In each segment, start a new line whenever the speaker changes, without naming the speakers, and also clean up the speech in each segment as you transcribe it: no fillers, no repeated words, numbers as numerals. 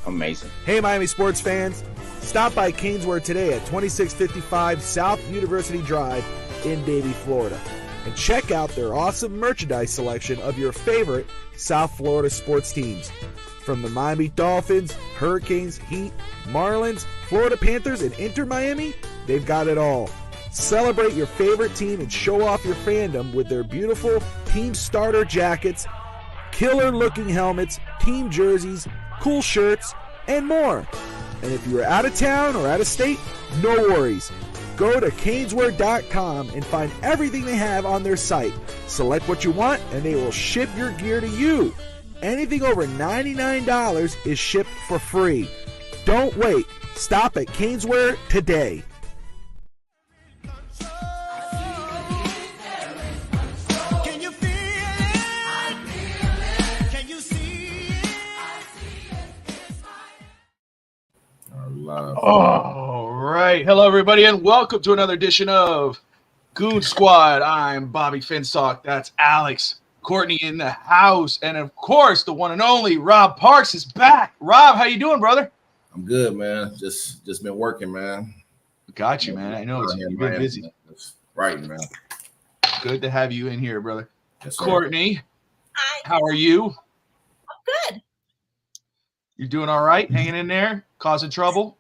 Amazing.
Hey, Miami sports fans. Stop by Caneswear today at 2655 South University Drive in Davie, Florida. And check out their awesome merchandise selection of your favorite South Florida sports teams. From the Miami Dolphins, Hurricanes, Heat, Marlins, Florida Panthers, and Inter Miami, they've got it all. Celebrate your favorite team and show off your fandom with their beautiful team starter jackets, killer-looking helmets, team jerseys, cool shirts, and more. And if you're out of town or out of state, no worries. Go to caneswear.com and find everything they have on their site. Select what you want, and they will ship your gear to you. Anything over $99 is shipped for free. Don't wait. Stop at Caneswear today.
All right. Hello, everybody, and welcome to another edition of Goon Squad. I'm Bobby Finstock. That's Alex. Courtney in the house. And, of course, the one and only Rob Parks is back. Rob, how you doing, brother?
I'm good, man. Just been working, man.
Got you, man. I know you've been busy.
Right, man.
Good to have you in here, brother.
Yes, sir.
Courtney,
Hi.
how are you?
I'm good.
You doing all right? Hanging in there? Causing trouble?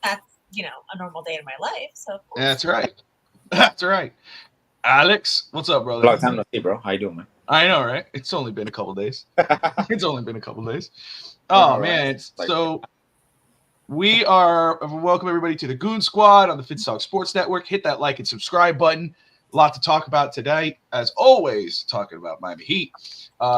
That's, a normal day in my life. So
That's right. That's right. Alex, what's up, brother?
Long time no see, bro. How you doing, man?
I know, right? It's only been a couple days. It's only been a couple days. Oh,
All
man.
right.
So we are welcome everybody to the Goon Squad on the Finstock Sports Network. Hit that like and subscribe button. A lot to talk about today. As always, talking about Miami Heat.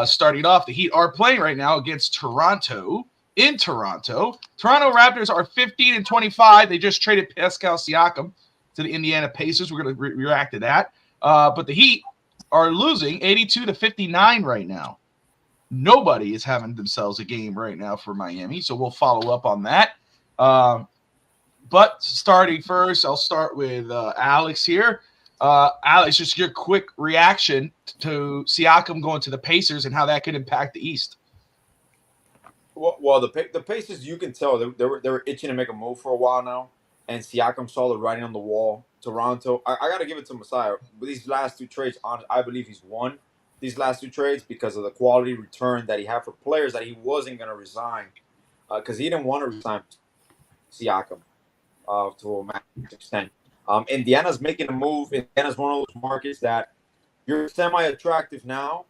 Starting off, the Heat are playing right now against Toronto. In Toronto. Toronto Raptors are 15-25. They just traded Pascal Siakam to the Indiana Pacers. We're going to react to that. But the Heat are losing 82-59 right now. Nobody is having themselves a game right now for Miami, so we'll follow up on that. But starting first, I'll start with Alex here. Alex, just your quick reaction to Siakam going to the Pacers and how that could impact the East.
Well, the Pacers, you can tell they were itching to make a move for a while now, and Siakam saw the writing on the wall. Toronto, I got to give it to Messiah. With these last two trades, I believe he's won these last two trades because of the quality return that he had for players that he wasn't going to resign because he didn't want to resign Siakam to a max extent. Indiana's making a move. Indiana's one of those markets that you're semi-attractive now,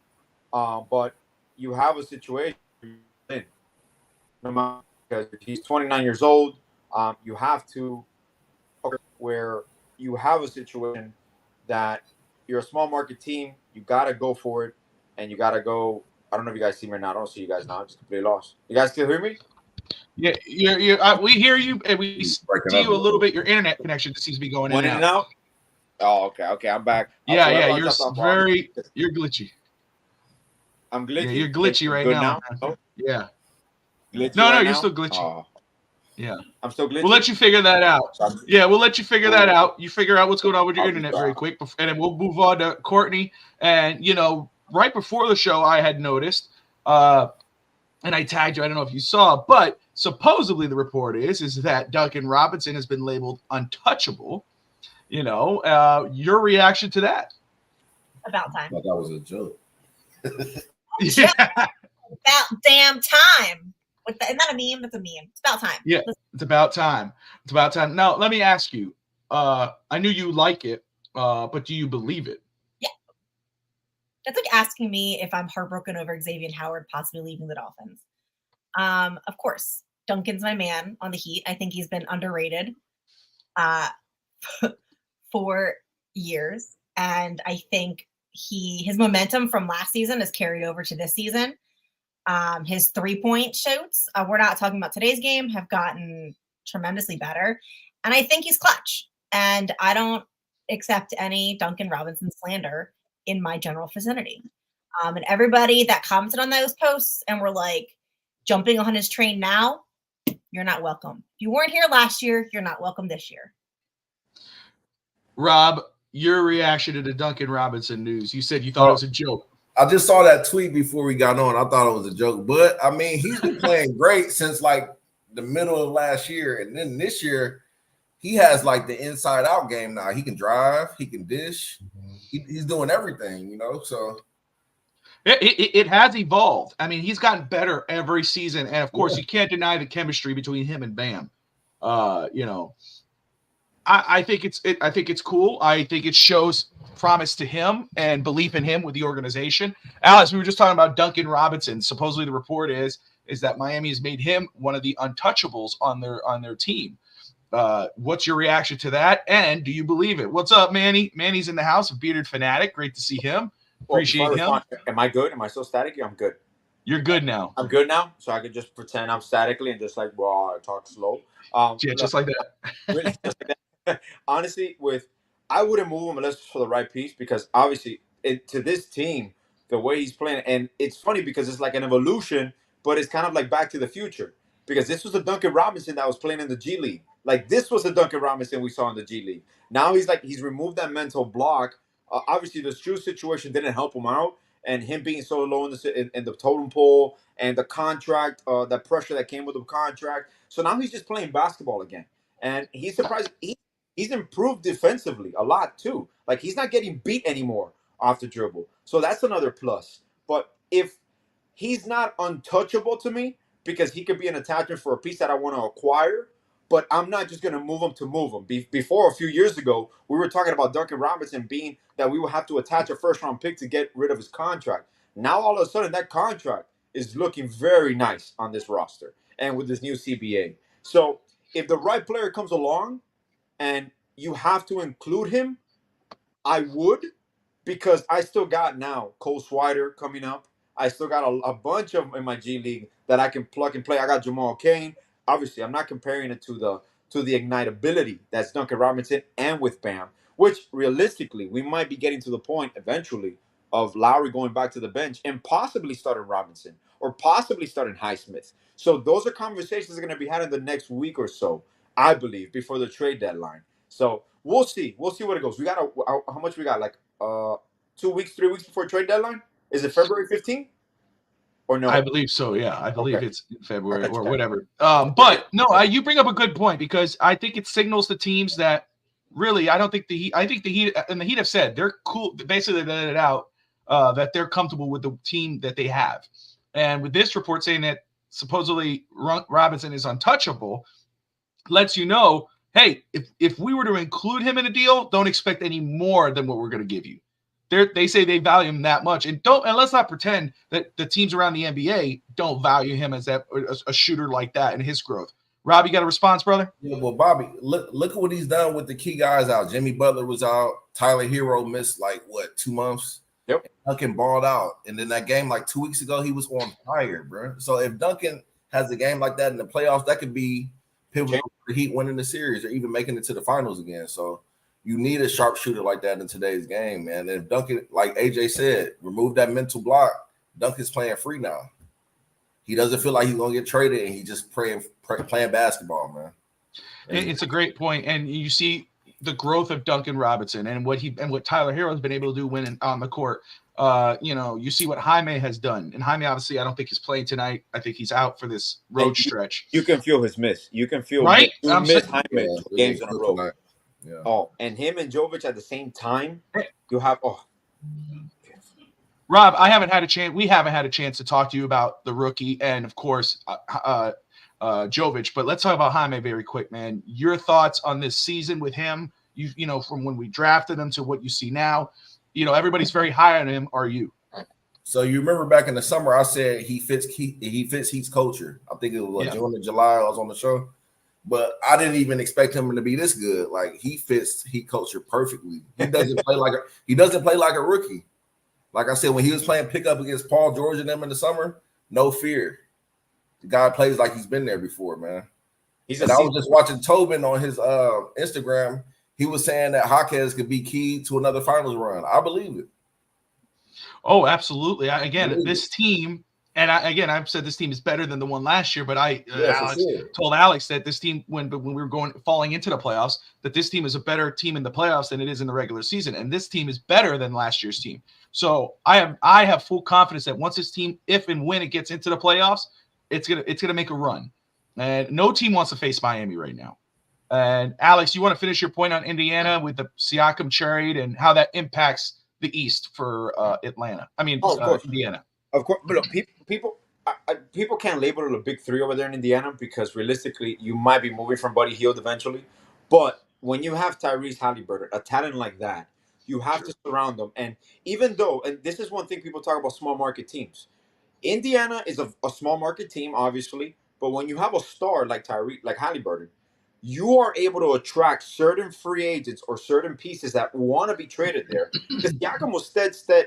but you have a situation in. Because he's 29 years old, you have to where you have a situation that you're a small market team, you got to go for it, and you got to go. I don't know if you guys see me or not. I don't see you guys now. I'm just completely lost. You guys still hear me?
Yeah, we hear you, and we see you a little bit. Your internet connection seems to be going in and out.
Oh, okay, I'm back.
Yeah, you're glitchy.
I'm glitchy.
Yeah, you're glitchy right now.
Oh.
Yeah.
Glitchy
no,
right
you're
now?
still glitchy.
Oh.
Yeah.
I'm still glitchy.
We'll let you figure that out. Yeah, we'll let you figure that out. You figure out what's going on with your internet very quick, and then we'll move on to Courtney. And, right before the show, I had noticed, and I tagged you, I don't know if you saw, but supposedly the report is that Duncan Robinson has been labeled untouchable. Your reaction to that?
about time.
I thought that was a joke.
Yeah.
About damn time. Isn't that a meme? That's a meme. It's about time.
Yeah, it's about time. It's about time. Now, let me ask you. I knew you like it, but do you believe it?
Yeah. That's like asking me if I'm heartbroken over Xavier Howard possibly leaving the Dolphins. Of course, Duncan's my man on the Heat. I think he's been underrated for years, and I think his momentum from last season is carried over to this season. His 3-point shoots, we're not talking about today's game, have gotten tremendously better. And I think he's clutch. And I don't accept any Duncan Robinson slander in my general vicinity. And everybody that commented on those posts and were like jumping on his train now, you're not welcome. If you weren't here last year, you're not welcome this year.
Rob, your reaction to the Duncan Robinson news. You said you thought it was a joke.
I just saw that tweet before we got on. I thought it was a joke, but I mean, he's been playing great since like the middle of last year, and then this year he has like the inside out game now. He can drive, he can dish, he's doing everything, you know. So
it has evolved. I mean, he's gotten better every season, and of course, you can't deny the chemistry between him and Bam. You know, I think it's cool. I think it shows promise to him and belief in him with the organization. Alex, we were just talking about Duncan Robinson. Supposedly, the report is that Miami has made him one of the untouchables on their team. What's your reaction to that? And do you believe it? What's up, Manny? Manny's in the house, a bearded fanatic. Great to see him. Appreciate him.
Am I good? Am I still staticky? I'm good.
You're good now.
I'm good now, so I can just pretend I'm statically and just like, well, I talk slow.
Yeah, just like that.
Really, just like that. Honestly, I wouldn't move him unless it's for the right piece, because obviously to this team, the way he's playing, and it's funny because it's like an evolution, but it's kind of like Back to the Future, because this was the Duncan Robinson that was playing in the G League. Like, this was the Duncan Robinson we saw in the G League. Now he's removed that mental block. Obviously, the shoe situation didn't help him out, and him being so low in the totem pole, and the contract, the pressure that came with the contract. So now he's just playing basketball again, and he's surprised. He's improved defensively a lot too. Like, he's not getting beat anymore off the dribble, so that's another plus. But if he's not untouchable to me, because he could be an attachment for a piece that I want to acquire, but I'm not just going to move him. Before, a few years ago, we were talking about Duncan Robinson being that we would have to attach a first-round pick to get rid of his contract. Now, all of a sudden, that contract is looking very nice on this roster and with this new CBA. So if the right player comes along and you have to include him, I would, because I still got now Cole Swider coming up. I still got a bunch of them in my G League that I can plug and play. I got Jamal Cain. Obviously, I'm not comparing it to the ignitability that's Duncan Robinson and with Bam, which realistically we might be getting to the point eventually of Lowry going back to the bench and possibly starting Robinson or possibly starting Highsmith. So those are conversations that are going to be had in the next week or so, I believe, before the trade deadline. So we'll see. We'll see what it goes. We got how much we got? Like 2 weeks, 3 weeks before trade deadline? Is it February 15th? Or no?
I believe so. Yeah, I believe it's February or whatever. But no, you bring up a good point, because I think it signals to teams that really, I think the Heat and the Heat have said they're cool. Basically, they let it out that they're comfortable with the team that they have. And with this report saying that supposedly Robinson is untouchable, lets you know, hey, if we were to include him in a deal, don't expect any more than what we're going to give you. They say they value him that much, and let's not pretend that the teams around the NBA don't value him as a shooter like that and his growth. Rob, you got a response, brother?
Yeah, well, Bobby, look at what he's done with the key guys out. Jimmy Butler was out. Tyler Hero missed 2 months.
Yep.
Duncan balled out, and then that game 2 weeks ago, he was on fire, bro. So if Duncan has a game like that in the playoffs, that could be pivotal for the Heat winning the series or even making it to the finals again. So you need a sharpshooter like that in today's game, man. And if Duncan, like AJ said, remove that mental block, Duncan's playing free now. He doesn't feel like he's gonna get traded, and he's just playing basketball, man.
It's a great point, and you see the growth of Duncan Robinson and what Tyler Hero has been able to do when on the court. You see what Jaime has done, and Jaime obviously I don't think he's playing tonight. I think he's out for this road stretch.
You can feel his miss. You can feel
right.
Miss Jaime games in a row.
Tonight. Yeah.
Oh, and him and Jovic at the same time. You have
Rob, we haven't had a chance to talk to you about the rookie and of course Jovic, but let's talk about Jaime very quick, man. Your thoughts on this season with him? You know, from when we drafted him to what you see now. You know, everybody's very high on him. Are you?
So you remember back in the summer, I said he fits Heat's culture. I think it was June or July. I was on the show. But I didn't even expect him to be this good. Like, he fits Heat culture perfectly. He doesn't play like a rookie. Like I said, when he was playing pickup against Paul George and them in the summer, no fear. The guy plays like he's been there before, man. I was just watching Tobin on his Instagram. He was saying that Hawks could be key to another finals run. I believe it.
Oh, absolutely. This team And I've said this team is better than the one last year, but told Alex that this team, when we were falling into the playoffs, that this team is a better team in the playoffs than it is in the regular season. And this team is better than last year's team. So I have full confidence that once this team, if and when it gets into the playoffs, it's gonna make a run. And no team wants to face Miami right now. And Alex, you want to finish your point on Indiana with the Siakam trade and how that impacts the East for Atlanta? Indiana.
Of course, but look, people can't label it a big three over there in Indiana because realistically, you might be moving from Buddy Hield eventually. But when you have Tyrese Halliburton, a talent like that, you have to surround them. And even though, and this is one thing people talk about small market teams, Indiana is a small market team, obviously. But when you have a star like Halliburton, you are able to attract certain free agents or certain pieces that want to be traded there. Because Siakam was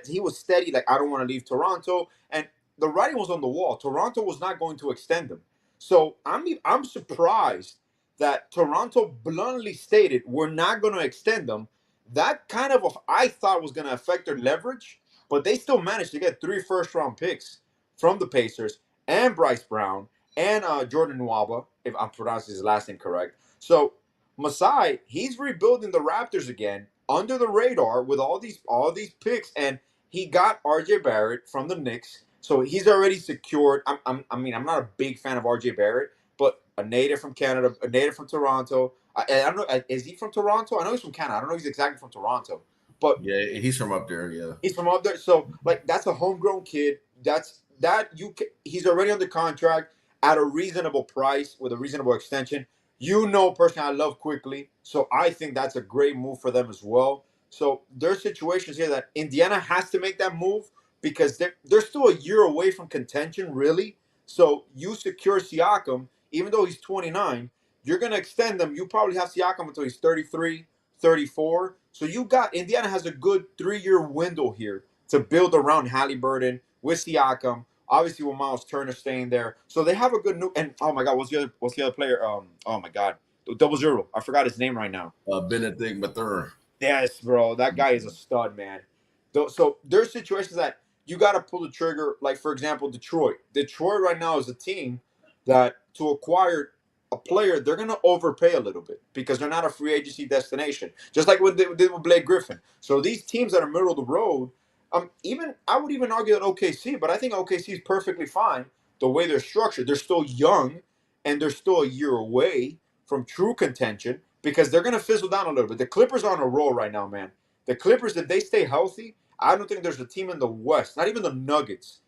he was steady, like, I don't want to leave Toronto. And the writing was on the wall. Toronto was not going to extend him. So I'm surprised that Toronto bluntly stated, we're not going to extend them. That kind of, I thought was going to affect their leverage, but they still managed to get 3 first-round picks from the Pacers and Bryce Brown and Jordan Nwaba, if I'm pronouncing his last name correct. So Masai, he's rebuilding the Raptors again under the radar with all these picks, and he got RJ Barrett from the Knicks, so he's already secured. I'm not a big fan of RJ Barrett, but a native from Canada, a native from Toronto. I don't know, is he from Toronto? I know he's from Canada. I don't know if he's exactly from Toronto, but
yeah, he's from up there. Yeah,
he's from up there. So like, that's a homegrown kid. He's already under contract at a reasonable price with a reasonable extension. You know, personally, I love Quickly, so I think that's a great move for them as well. So there's situations here that Indiana has to make that move because they're still a year away from contention, really. So you secure Siakam, even though he's 29, you're going to extend them. You probably have Siakam until he's 33, 34. So Indiana has a good 3-year window here to build around Halliburton with Siakam. Obviously, with Miles Turner staying there, so they have a good and oh my God, what's the other player? Oh my God, 00. I forgot his name right now.
Benedict Mathurin.
Yes, bro, that guy is a stud, man. So there's situations that you got to pull the trigger. Like for example, Detroit. Detroit right now is a team that to acquire a player, they're gonna overpay a little bit because they're not a free agency destination, just like what they did with Blake Griffin. So these teams that are middle of the road. I would even argue that OKC, but I think OKC is perfectly fine the way they're structured. They're still young, and they're still a year away from true contention because they're going to fizzle down a little bit. The Clippers are on a roll right now, man. The Clippers, if they stay healthy, I don't think there's a team in the West, not even the Nuggets,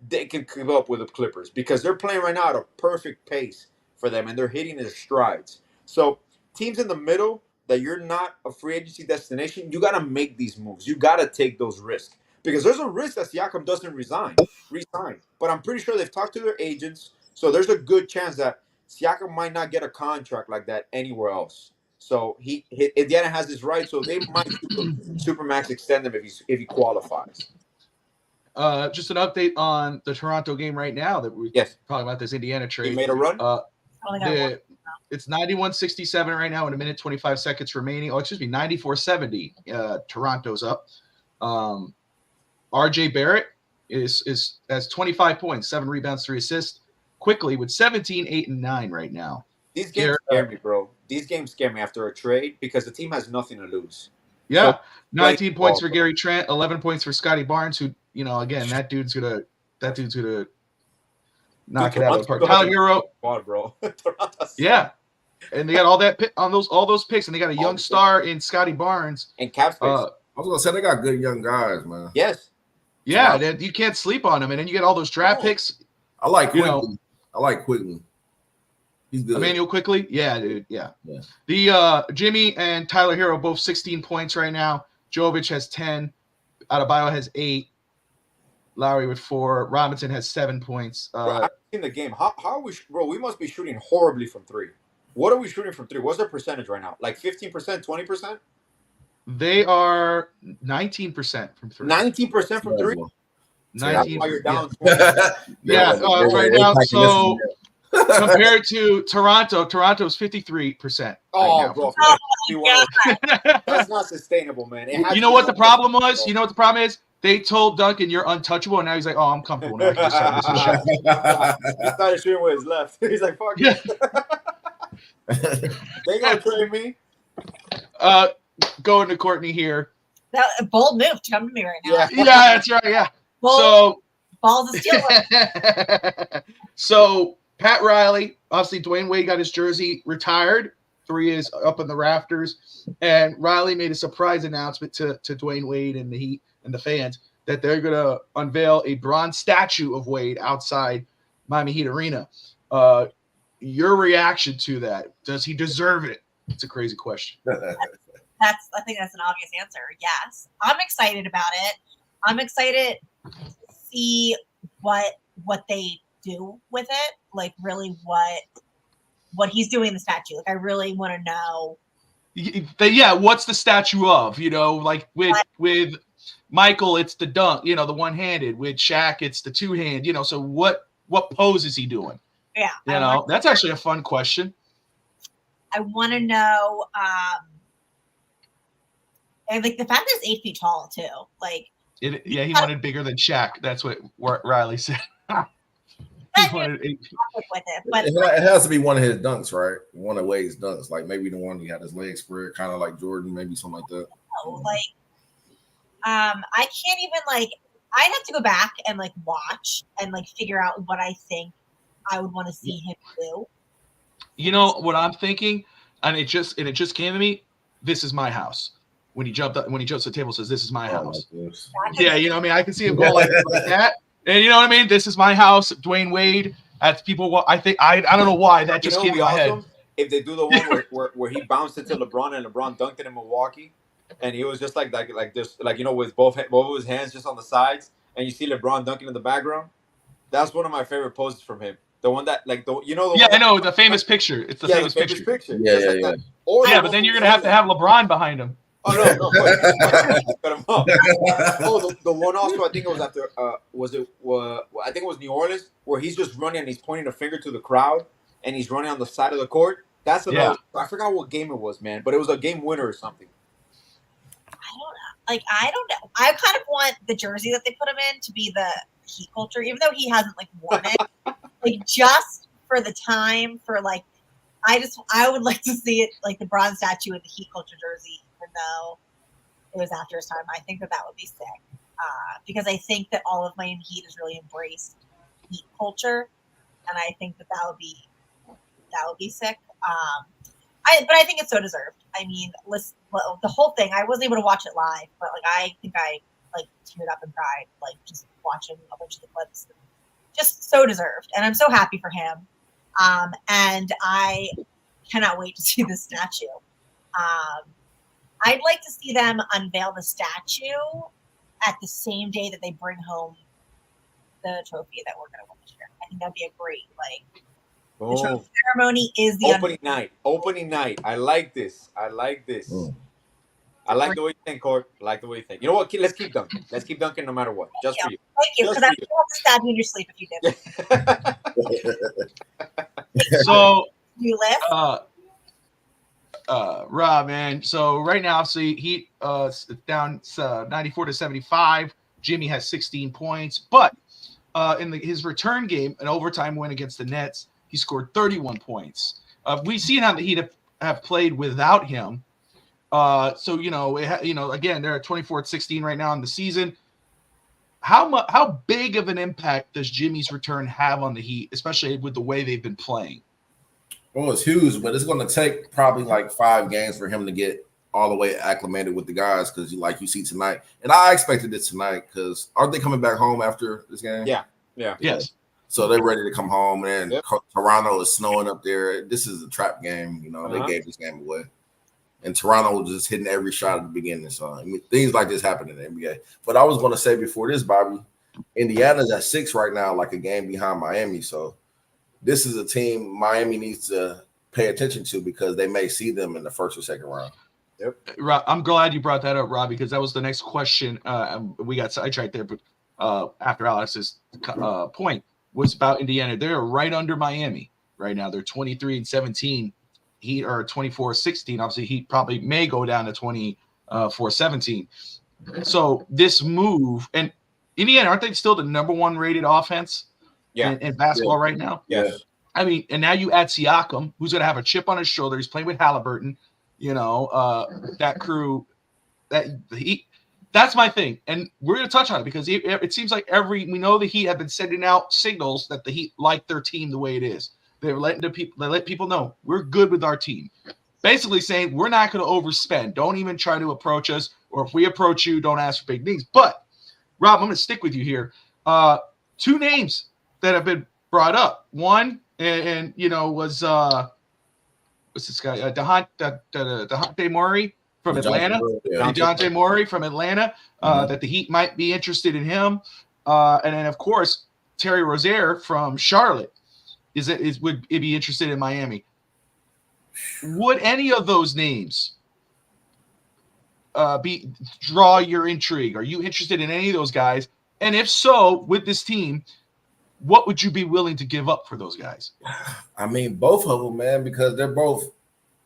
they can keep up with the Clippers because they're playing right now at a perfect pace for them, and they're hitting their strides. So teams in the middle that you're not a free agency destination, you got to make these moves. You got to take those risks. Because there's a risk that Siakam doesn't resign. But I'm pretty sure they've talked to their agents, so there's a good chance that Siakam might not get a contract like that anywhere else. So Indiana has his right, so they might supermax extend him if he qualifies.
Just an update on the Toronto game right now that we're talking about this Indiana trade.
He made a run?
It's 91-67 right now in 1 minute 25 seconds remaining. 94-70. Toronto's up. RJ Barrett has 25 points, 7 rebounds, 3 assists. Quickly with 17, 8, and 9 right now.
These games scare me, bro. These games scare me after a trade because the team has nothing to lose.
Yeah, so, 19 points for Gary Trent, 11 points for Scotty Barnes, who, again, that dude's gonna knock it out of the park. Tyler Hero,
bro.
Yeah, and they got all those picks, and they got a young star in Scotty Barnes
and cap space.
I was gonna say they got good young guys, man.
Yes.
Yeah, you can't sleep on them, and then you get all those draft picks.
I like Quickly. I like Quickly. He's good.
Emmanuel Quickly, yeah, dude, yeah. The Jimmy and Tyler Hero both 16 points right now. Jovic has 10. Adebayo has 8. Lowry with 4. Robinson has 7 points.
I've seen the game. How are we, bro? We must be shooting horribly from 3. What are we shooting from 3? What's their percentage right now? Like 15%, 20%?
They are 19% from 3.
19% from 3?
19.
You're down.
Right now. So compared to Toronto's 53%.
Oh, bro. That's not sustainable, man.
You know what the problem was? You know what the problem is? they told Duncan you're untouchable, and now he's like, oh, I'm comfortable now. I can just start missing shots.
He started shooting with his left. He's like, fuck
Yeah.
it. They gonna trade me.
Going to Courtney here.
That a bold move to come to me right now.
Yeah.
Yeah, that's right. Yeah.
Bold, balls of steel.
So Pat Riley, obviously Dwayne Wade got his jersey retired. 3 is up in the rafters, and Riley made a surprise announcement to Dwayne Wade and the Heat and the fans that they're gonna unveil a bronze statue of Wade outside Miami Heat Arena. Your reaction to that? Does he deserve it? It's a crazy question.
I think that's an obvious answer. Yes. I'm excited about it. I'm excited to see what they do with it. Like really what he's doing in the statue. Like I really want to know.
Yeah, what's the statue of? You know, like with Michael, it's the dunk, you know, the one-handed. With Shaq, it's the two-hand, you know. So what pose is he doing?
Yeah.
You know, that's actually a fun question.
I want to know and like the fact that it's 8 feet tall too. Like
he wanted bigger than Shaq. That's what Riley said. He wanted 8 feet.
With it, but
It has to be one of his dunks, right? One of Wade's dunks, like maybe the one he had his legs spread, kind of like Jordan, maybe something like that.
like I can't even like I have to go back and like watch and like figure out what I think I would want to see him do.
You know what I'm thinking, and it just came to me. This is my house. When he jumps to the table, says, "This is my house." Yeah, you know what I mean. I can see him going like that, and you know what I mean. This is my house, Dwayne Wade. That's people. I think I don't know why that just came to my head.
If they do the one where he bounced into LeBron and LeBron dunked it in Milwaukee, and he was just like just like you know with both of his hands just on the sides, and you see LeBron dunking in the background. That's one of my favorite poses from him. The one that like the you know the
yeah,
one
I know the famous picture. It's the famous picture.
Yeah.
Yeah, but then you're gonna have to have LeBron behind him.
Oh no! Cut him off. Oh, the one also I think it was after I think it was New Orleans where he's just running and he's pointing a finger to the crowd and he's running on the side of the court. That's another. I forgot what game it was, man, but it was a game winner or something.
I don't know. I kind of want the jersey that they put him in to be the Heat culture, even though he hasn't like worn it. Like just for the time, for like, I would like to see it like the bronze statue with the Heat culture jersey, even though it was after his time. I think that would be sick because I think that all of Miami Heat has really embraced Heat culture, and I think that would be sick. But I think it's so deserved. I mean, the whole thing. I wasn't able to watch it live, but like I think I like teared up and cried, like just watching a bunch of the clips. Just so deserved, and I'm so happy for him. And I cannot wait to see the statue. I'd like to see them unveil the statue at the same day that they bring home the trophy that we're going to win this year. I think that'd be a great the trophy ceremony is the
opening night. I like this. I like the way you think, Court. I like the way you think. You know what? Let's keep dunking. Let's keep dunking no matter what. Just for you.
Thank you, because I would have to stab you in your sleep if you did.
So,
you live?
Rob, man. So right now, obviously, Heat down 94-75. Jimmy has 16 points, but in his return game, an overtime win against the Nets, he scored 31 points. We've seen how the Heat have played without him. So again, they're at 24-16 right now in the season. How big of an impact does Jimmy's return have on the Heat, especially with the way they've been playing?
Well, it's huge, but it's going to take probably like 5 games for him to get all the way acclimated with the guys. Because like you see tonight, and I expected this tonight because aren't they coming back home after this game?
Yeah.
Yes.
So they're ready to come home, and Toronto is snowing up there. This is a trap game. You know, they gave this game away. And Toronto was just hitting every shot at the beginning. So I mean, things like this happen in the NBA. But I was going to say before this, Bobby, Indiana's at 6 right now, like a game behind Miami. So this is a team Miami needs to pay attention to because they may see them in the first or second round.
Yep.
Rob, I'm glad you brought that up, Rob, because that was the next question. We got sidetracked there, but after Alex's point was about Indiana. They're right under Miami right now. They're 23-17. Heat are 24-16. Obviously, Heat probably may go down to 24-17. So this move, and Indiana, aren't they still the number 1 rated offense in basketball right now?
Yes.
I mean, and now you add Siakam, who's going to have a chip on his shoulder. He's playing with Halliburton. That crew. That's my thing, and we're going to touch on it because it seems like we know the Heat have been sending out signals that the Heat like their team the way it is. They let people know we're good with our team. Basically saying we're not going to overspend. Don't even try to approach us, or if we approach you, don't ask for big things. But Rob, I'm going to stick with you here. 2 names that have been brought up. One, was what's this guy? DeJonte Murray from Atlanta. DeJonte Murray from Atlanta. That the Heat might be interested in him. And then of course Terry Rozier from Charlotte. Would it be interested in Miami? Would any of those names draw your intrigue? Are you interested in any of those guys? And if so, with this team, what would you be willing to give up for those guys?
I mean, both of them, man, because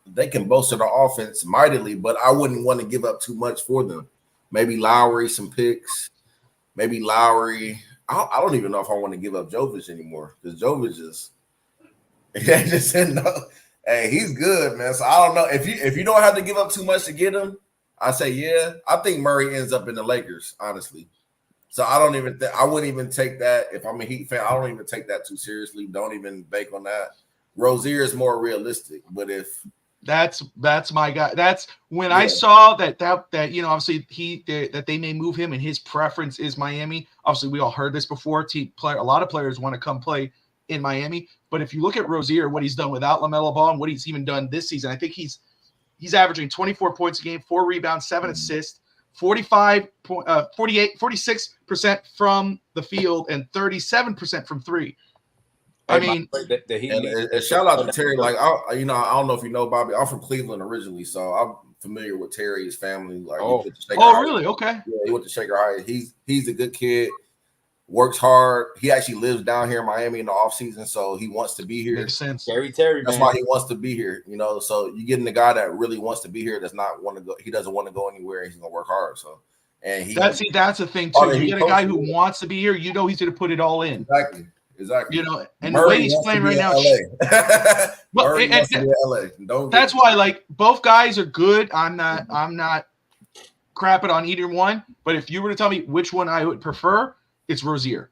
they can bolster the offense mightily, but I wouldn't want to give up too much for them. Maybe Lowry, some picks. Maybe Lowry. I don't even know if I want to give up Jovic anymore because Jovic is just said no. Hey, he's good, man. So I don't know if you don't have to give up too much to get him. I say yeah. I think Murray ends up in the Lakers, honestly. So I wouldn't even take that. If I'm a Heat fan, I don't even take that too seriously. Don't even bank on that. Rozier is more realistic, but if
that's my guy. That's when I saw that obviously that they may move him and his preference is Miami. Obviously, we all heard this before. A lot of players want to come play in Miami, but if you look at Rozier, what he's done without LaMelo Ball and what he's even done this season, I think he's averaging 24 points a game, 4 rebounds, 7 assists. 46% from the field and 37% from 3. I mean,
shout out to Terry. Like, I don't know if you know Bobby. I'm from Cleveland originally, so I'm familiar with Terry's family. Like,
really? Okay.
Yeah, he went to Shaker High. He's a good kid. Works hard. He actually lives down here in Miami in the off season, so he wants to be here.
Makes sense.
Terry,
that's why he wants to be here. So you getting the guy that really wants to be here. Does not want to go. He doesn't want to go anywhere. He's gonna work hard. So, and that's
the thing too. You get a guy who wants to be here. He's going to put it all in.
Exactly.
And Murray, the way he's playing right now. That's why, like, both guys are good. I'm not crapping on either one. But if you were to tell me which one I would prefer, it's Rozier.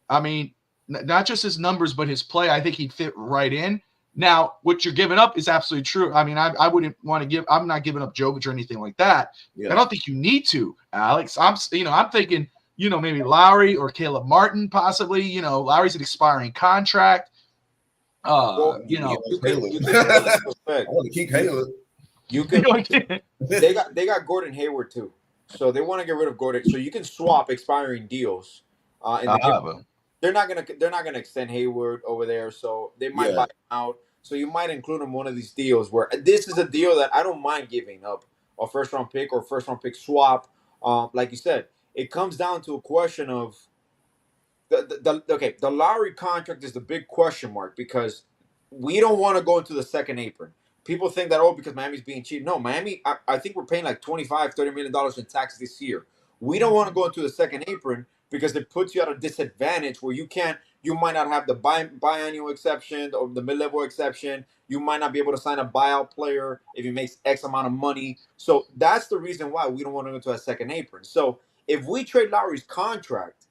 I mean, not just his numbers, but his play. I think he'd fit right in. Now, what you're giving up is absolutely true. I mean, I wouldn't want to I'm not giving up Jovic or anything like that. Yeah. I don't think you need to, Alex. I'm thinking, maybe Lowry or Caleb Martin, possibly. Lowry's an expiring contract.
I want to keep Caleb. They got Gordon Hayward too, so they want to get rid of Gordon. So you can swap expiring deals. They're not gonna extend Hayward over there, so they might buy him out. So you might include him in one of these deals where this is a deal that I don't mind giving up a first round pick or first round pick swap. Like you said, it comes down to a question of the Lowry contract is the big question mark because we don't want to go into the second apron. People think that because Miami's being cheap. No, Miami, I think we're paying like $25-30 million in tax this year. We don't want to go into the second apron because it puts you at a disadvantage where you might not have the biannual exception or the mid-level exception. You might not be able to sign a buyout player if he makes X amount of money. So that's the reason why we don't want to go into a second apron. So if we trade Lowry's contract,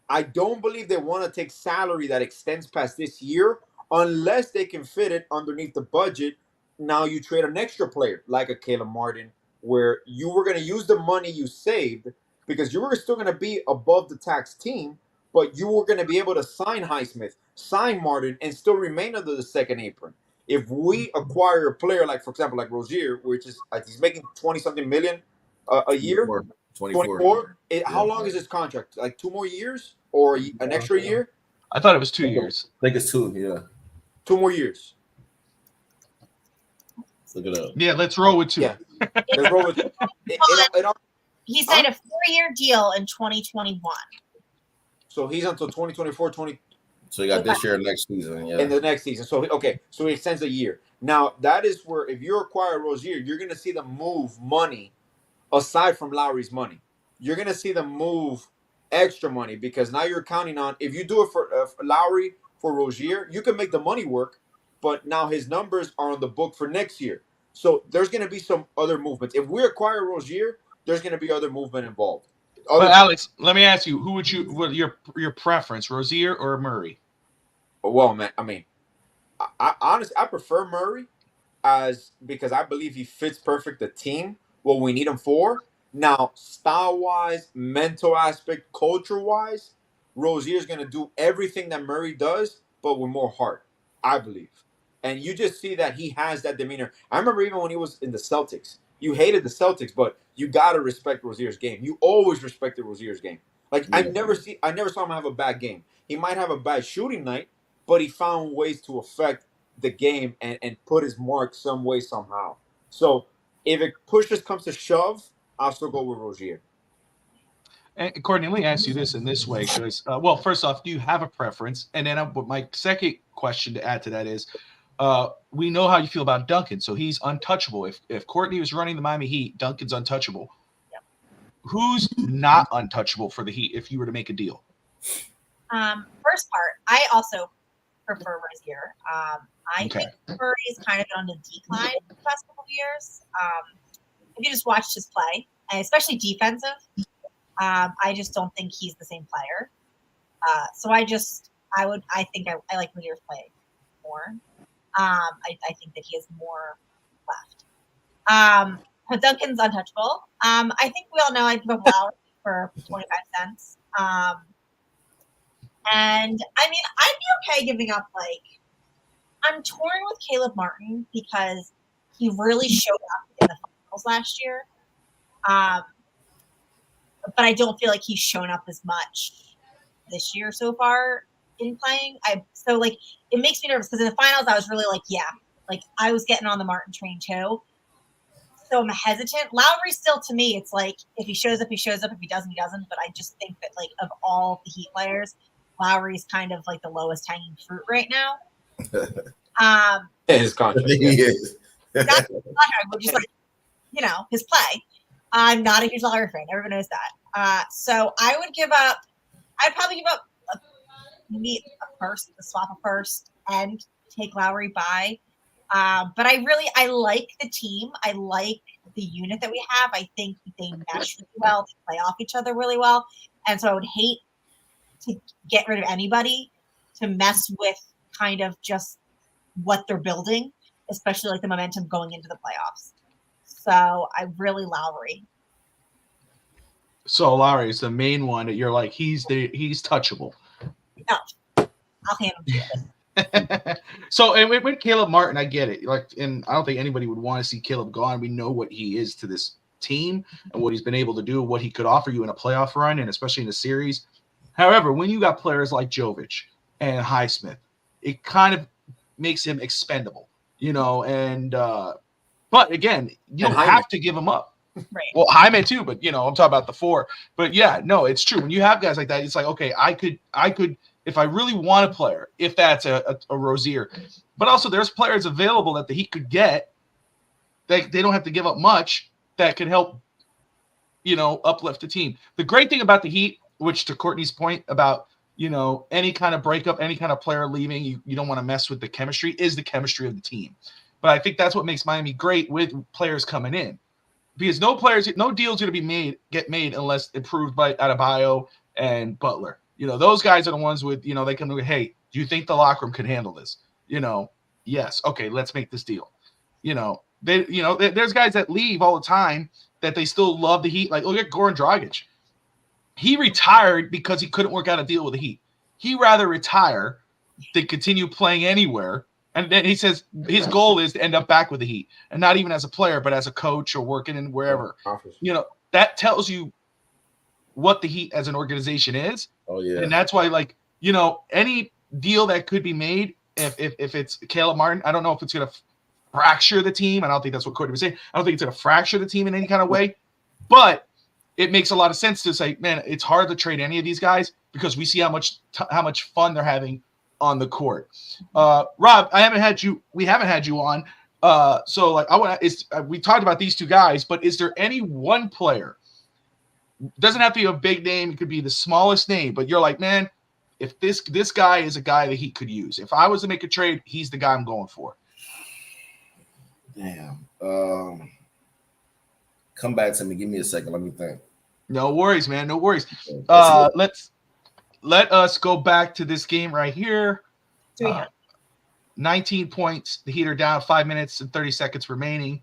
I don't believe they want to take salary that extends past this year unless they can fit it underneath the budget. Now you trade an extra player like a Caleb Martin where you were going to use the money you saved because you were still going to be above the tax team, but you were going to be able to sign Highsmith, sign Martin, and still remain under the second apron. If we acquire a player like, for example, like Rozier, which is like he's making 20-something million a year, 24. How long is his contract? Like 2 more years or an extra year?
I thought it was 2 years.
I think it's 2. Yeah,
2 more years.
Look it up.
Yeah, let's roll with 2.
Yeah, let's roll with 2.
He signed a 4-year deal in 2021.
So he's until 2024,
So you got this year and next season, yeah.
In the next season. So so he extends a year. Now that is where if you acquire Rozier, you're gonna see them move money aside from Lowry's money. you're going to see them move extra money because now you're counting on, if you do it for Lowry, for Rozier, you can make the money work, but now his numbers are on the book for next year. So there's going to be some other movements. If we acquire Rozier, there's going to be other movement involved.
But Alex, let me ask you, who would what your preference, Rozier or Murray?
Well, man, I mean, I honestly, I prefer Murray because I believe he fits perfect the team, what we need him for. Now, style-wise, mental aspect, culture-wise, Rozier is going to do everything that Murray does, but with more heart, I believe. And you just see that he has that demeanor. I remember even when he was in the Celtics, you hated the Celtics, but you got to respect Rozier's game. You always respected Rozier's game. Like, I never saw him have a bad game. He might have a bad shooting night, but he found ways to affect the game and put his mark some way, somehow. So if it pushes comes to shove, I'll still go with Rozier.
And Courtney, let me ask you this in this way, because well, first off, do you have a preference? And then my second question to add to that is, we know how you feel about Duncan, so he's untouchable. If Courtney was running the Miami Heat, Duncan's untouchable.
Yep.
Who's not untouchable for the Heat if you were to make a deal?
First part, I also prefer Rozier. I think Murray's kind of been on the decline the past couple of years. If you just watched his play, and especially defensive, I just don't think he's the same player. So I think I like Rozier's play more. I think that he has more left. But Duncan's untouchable. I think we all know I'd give up Lowry for 25 cents. And I mean, I'd be okay giving up, I'm torn with Caleb Martin because he really showed up in the finals last year. But I don't feel like he's shown up as much this year so far in playing. It makes me nervous because in the finals I was really I was getting on the Martin train too. So I'm hesitant. Lowry still, to me, it's like if he shows up, he shows up. If he doesn't, he doesn't. But I just think that of all the Heat players, Lowry's kind of the lowest hanging fruit right now.
His contract.
He is.
Not his contract, but just his play. I'm not a huge Lowry fan. Everyone knows that. So I'd probably give up maybe swap a first and take Lowry by. But I like the team. I like the unit that we have. I think they mesh really well. They play off each other really well. And so I would hate to get rid of anybody to mess with kind of just what they're building, especially the momentum going into the playoffs. So I really Lowry.
So Lowry is the main one that you're he's touchable.
No, I'll hand him to you.
So, and with Caleb Martin, I get it. And I don't think anybody would want to see Caleb gone. We know what he is to this team and what he's been able to do, what he could offer you in a playoff run, and especially in a series. However, when you got players like Jovic and Highsmith, it kind of makes him expendable, and but again, you don't have to give him up.
Right.
Well, Hyman too, but I'm talking about the four. But yeah, no, it's true. When you have guys like that, it's okay, I could if I really want a player, if that's a Rozier, but also there's players available that the Heat could get. They don't have to give up much that could help, uplift the team. The great thing about the Heat, which to Courtney's point about, any kind of breakup, any kind of player leaving, you don't want to mess with the chemistry, is the chemistry of the team. But I think that's what makes Miami great with players coming in. Because no deals are going to get made unless approved by Adebayo and Butler. Those guys are the ones with, they can look, hey, do you think the locker room could handle this? Yes. Okay, let's make this deal. There's guys that leave all the time that they still love the Heat. Look at Goran Dragic. He retired because he couldn't work out a deal with the Heat. He'd rather retire than continue playing anywhere. And then he says his goal is to end up back with the Heat, and not even as a player, but as a coach or working in wherever. That tells you what the Heat as an organization is.
Oh yeah.
And that's why, any deal that could be made, if it's Caleb Martin, I don't know if it's going to fracture the team. I don't think that's what Courtney was saying. I don't think it's going to fracture the team in any kind of way, but it makes a lot of sense to say, man, it's hard to trade any of these guys because we see how much fun they're having on the court. Rob, we haven't had you on. So we talked about these two guys, but is there any one player doesn't have to be a big name. It could be the smallest name, but you're like, man, if this guy is a guy that he could use. If I was to make a trade, he's the guy I'm going for.
Damn. Come back to me. Give me a second. Let me think.
No worries, man. No worries. Let us go back to this game right here. 19 points. The Heat are down 5 minutes and 30 seconds remaining.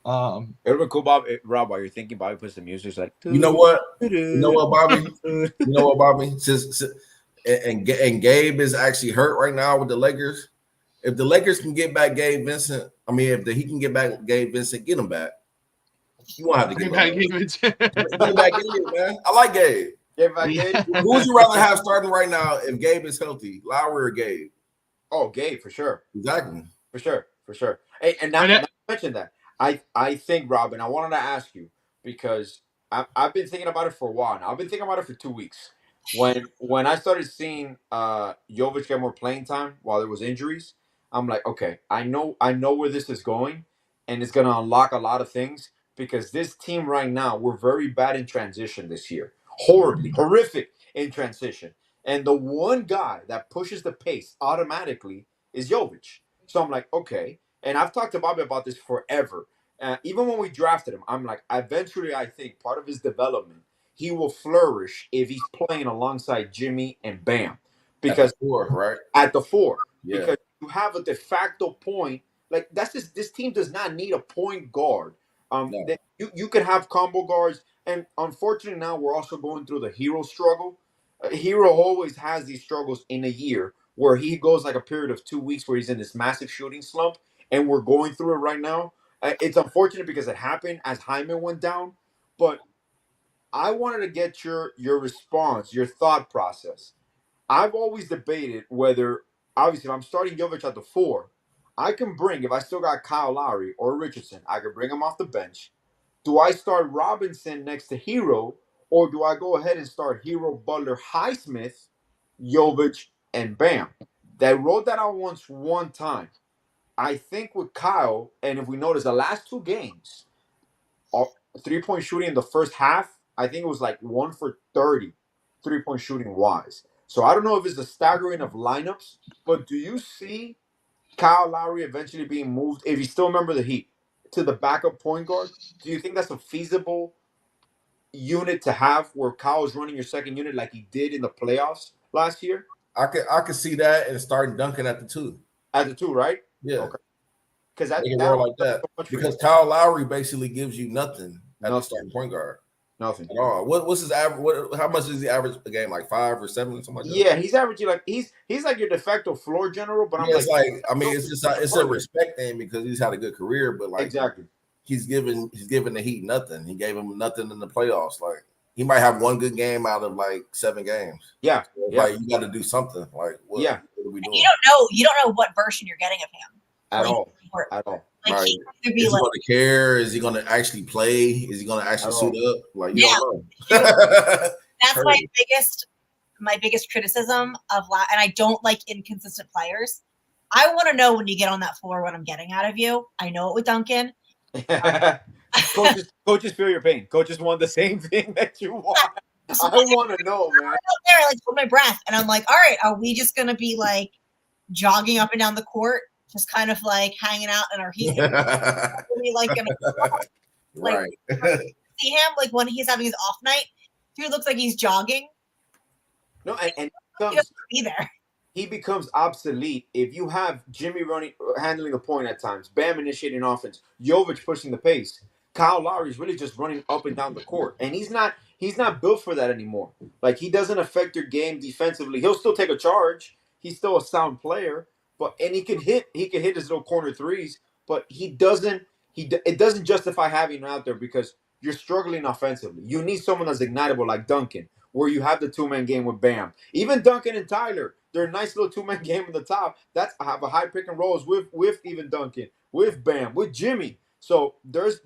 It would be cool, Rob, while you're thinking, Bobby puts the music like,
you know what, Bobby? And Gabe is actually hurt right now with the Lakers. If the Lakers can get back Gabe Vincent, if he can get back Gabe Vincent, get him back. You won't have to get back Gabe Vincent. Get back Gabe, man. I like Gabe. Gabe. Who would you rather have starting right now if Gabe is healthy, Lowry or Gabe?
Oh, Gabe, for sure.
Exactly.
For sure. Hey, and now you mentioned that. I think, Robin, I wanted to ask you because I've been thinking about it for a while now. I've been thinking about it for 2 weeks. When I started seeing Jovic get more playing time while there was injuries, I'm like, okay, I know where this is going, and it's going to unlock a lot of things because this team right now, we're very bad in transition this year. Horrific in transition. And the one guy that pushes the pace automatically is Jovic. So I'm like, okay. And I've talked to Bobby about this forever. Even when we drafted him, I'm like, eventually I think part of his development, he will flourish if he's playing alongside Jimmy and Bam. Because
at the 4, right?
At the 4.
Yeah.
Because you have a de facto point. Like, this team does not need a point guard. No. You could have combo guards. And unfortunately now we're also going through the Hero struggle. Hero always has these struggles in a year where he goes like a period of 2 weeks where he's in this massive shooting slump. And we're going through it right now. It's unfortunate because it happened as Jaime went down. But I wanted to get your response, your thought process. I've always debated whether, obviously, if I'm starting Jovic at the 4, I can bring, if I still got Kyle Lowry or Richardson, I could bring him off the bench. Do I start Robinson next to Hero, or do I go ahead and start Hero, Butler, Highsmith, Jovic, and Bam? They wrote that out one time. I think with Kyle, and if we notice the last 2 games, 3-point shooting in the first half, I think it was like 1 for 30, 3-point shooting wise. So I don't know if it's a staggering of lineups, but do you see Kyle Lowry eventually being moved, if you still remember the Heat, to the backup point guard? Do you think that's a feasible unit to have where Kyle is running your second unit like he did in the playoffs last year?
I could see that and start dunking at the 2.
At the 2, right?
Yeah.
Okay. Because that
like that. So because Kyle Lowry basically gives you nothing at the starting point guard.
Nothing
at all. What's his average? How much is the average a game? Like 5 or 7 or something like that?
Yeah, he's averaging like he's like your de facto floor general. But I'm
it's a respect thing because he's had a good career. But like
exactly,
he's given the Heat nothing. He gave him nothing in the playoffs. Like he might have one good game out of like 7 games.
Yeah,
so like you got to do something. Like what are we doing?
You don't know what version you're getting of him
at all.
Like
right.
Is
he going to care? Is he going to actually play? Is he going to actually suit up? Like you don't know.
That's my biggest criticism of and I don't like inconsistent players. I want to know when you get on that floor what I'm getting out of you. I know it with Duncan.
Coaches feel your pain. Coaches want the same thing that you want. I want to know, man.
I'm out there, like, hold my breath, and I'm like, all right, are we just gonna be like jogging up and down the court, just kind of like hanging out in our heat? Like,
right.
See him like when he's having his off night. Dude looks like he's jogging.
No, and
he doesn't be there.
He becomes obsolete if you have Jimmy handling the point at times, Bam initiating offense, Jovic pushing the pace. Kyle Lowry is really just running up and down the court, and he's not built for that anymore. Like he doesn't affect your game defensively. He'll still take a charge. He's still a sound player, and he can hit his little corner threes, but it doesn't justify having him out there because you're struggling offensively. You need someone that's ignitable like Duncan, where you have the 2-man game with Bam. Even Duncan and Tyler, they're a nice little 2-man game in the top. That's have a high pick and rolls with even Duncan, with Bam, with Jimmy. So there's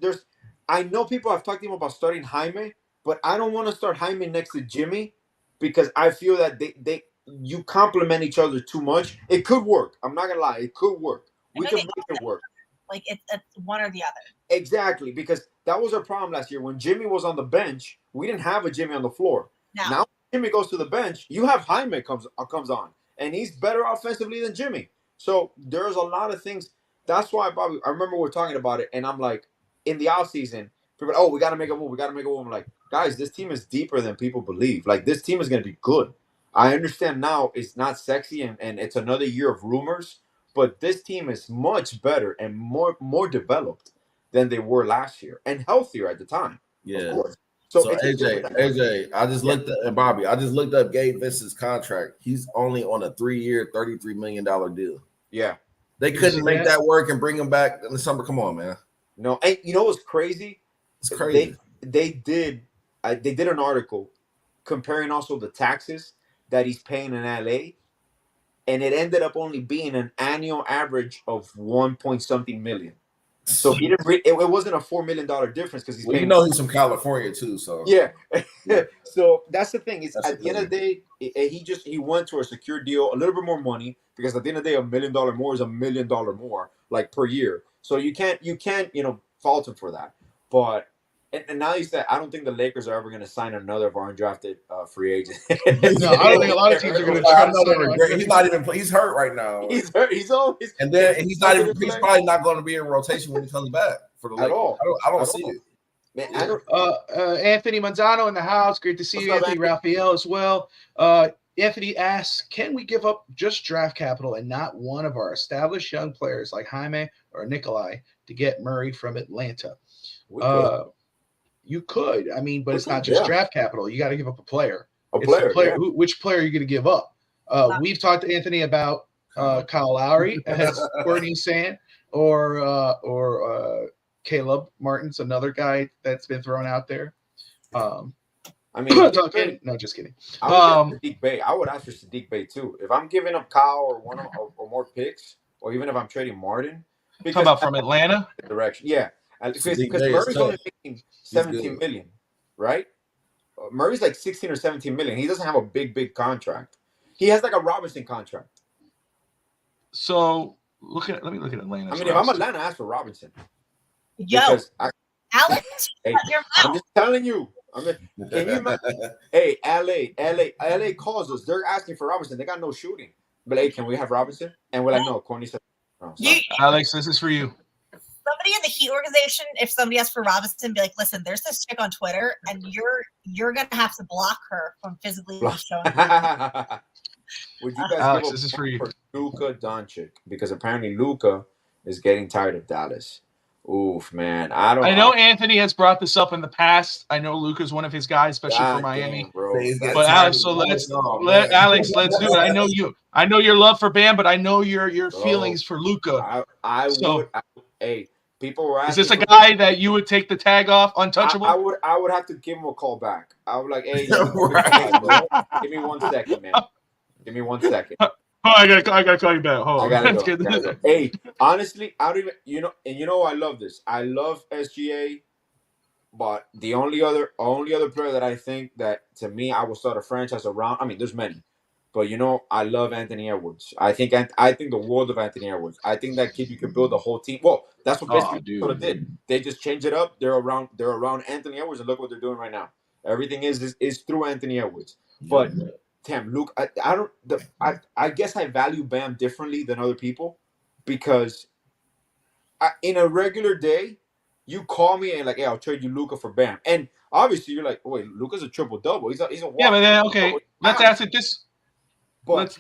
I know people have talked to him about starting Jaime, but I don't want to start Jaime next to Jimmy because I feel that you complement each other too much. It could work. I'm not gonna lie, it could work. We can make it work.
Like it's one or the other.
Exactly, because that was our problem last year when Jimmy was on the bench. we didn't have a Jimmy on the floor.
No.
Now Jimmy goes to the bench. You have Jaime comes on, and he's better offensively than Jimmy. So there's a lot of things. That's why, Bobby, I remember we were talking about it, and I'm like, in the offseason, people, we got to make a move. We got to make a move. I'm like, guys, this team is deeper than people believe. Like, this team is going to be good. I understand now it's not sexy, and it's another year of rumors, but this team is much better and more developed than they were last year, and healthier at the time.
Yeah.
Of course.
So AJ, I just looked at, and Bobby, I just looked up Gabe Vincent's contract. He's only on a 3-year, $33 million deal.
Yeah.
They couldn't make that work and bring him back in the summer. Come on, man.
No, and you know what's crazy?
It's crazy.
They did an article comparing also the taxes that he's paying in LA, and it ended up only being an annual average of 1.something million. So he didn't. It wasn't a $4 million difference because he's paying.
You know he's from California too, so
yeah. So that's the thing. Is at the end of the day, he went to a secure deal, a little bit more money, because at the end of the day, $1 million more is $1 million more, like, per year. So you can't fault him for that. But and now you said, I don't think the Lakers are ever going to sign another of our undrafted free agent.
No, I don't think a lot of teams are going to try to sign.
He's not even. He's hurt right now.
He's hurt. He's always.
And then he's not even. He's probably not going to be in rotation when he comes back for the Lakers. I don't see it.
Man, I don't.
Anthony Manzano in the house. Great to see you, Anthony. Raphael as well. Anthony asks, can we give up just draft capital and not one of our established young players like Jaime or Nikolai to get Murray from Atlanta? You could. I mean, but it's not just draft capital. You got to give up a player. Which player are you going to give up? We've talked to Anthony about Kyle Lowry, as Courtney's saying, or Caleb Martin's another guy that's been thrown out there.
I mean,
no, just kidding.
Sadiq Bey. I would ask for Sadiq Bey too. If I'm giving up Kyle or one or more picks, or even if I'm trading Martin,
talking about from Atlanta
direction, yeah, because Murray's only making 17 million, right? Murray's like 16 or 17 million. He doesn't have a big contract. He has like a Robinson contract.
So let me look at Atlanta.
I mean, if I'm Atlanta, I ask for Robinson.
Alex,
hey, I'm just telling you. Can you imagine? Hey, LA calls us. They're asking for Robinson. They got no shooting. But hey, can we have Robinson? And we're like, no. Courtney said, no.
Alex, this is for you.
Somebody in the Heat organization, if somebody asks for Robinson, be like, listen, there's this chick on Twitter, and you're gonna have to block her from physically showing.
Would you guys
Alex, this is for you.
Luka Doncic, because apparently Luka is getting tired of Dallas. Oof, man. I
know Anthony has brought this up in the past. I know Luka's one of his guys, especially for Miami. But Alex, let's do it. I know your love for Bam, but I know your feelings for Luka.
Hey, people were asking.
Is this a guy that you would take the tag off untouchable?
I would have to give him a call back. I would like, hey, give me 1 second, man. Give me 1 second.
Oh, I gotta call you back. Hold on.
I gotta go. Hey, honestly, I don't even I love this. I love SGA, but the only other player that I think that to me I will start a franchise around. I mean, there's many, but I love Anthony Edwards. I think the world of Anthony Edwards. I think that kid, you can build a whole team. Well, that's what basically sort of did. They just changed it up. They're around Anthony Edwards, and look what they're doing right now. Everything is through Anthony Edwards, but. Damn, Luke, I guess I value Bam differently than other people because in a regular day, you call me and like, hey, I'll trade you Luka for Bam. And obviously you're like, oh, wait, Luka's a triple-double. He's a
yeah, but then, okay, let's ask it this. But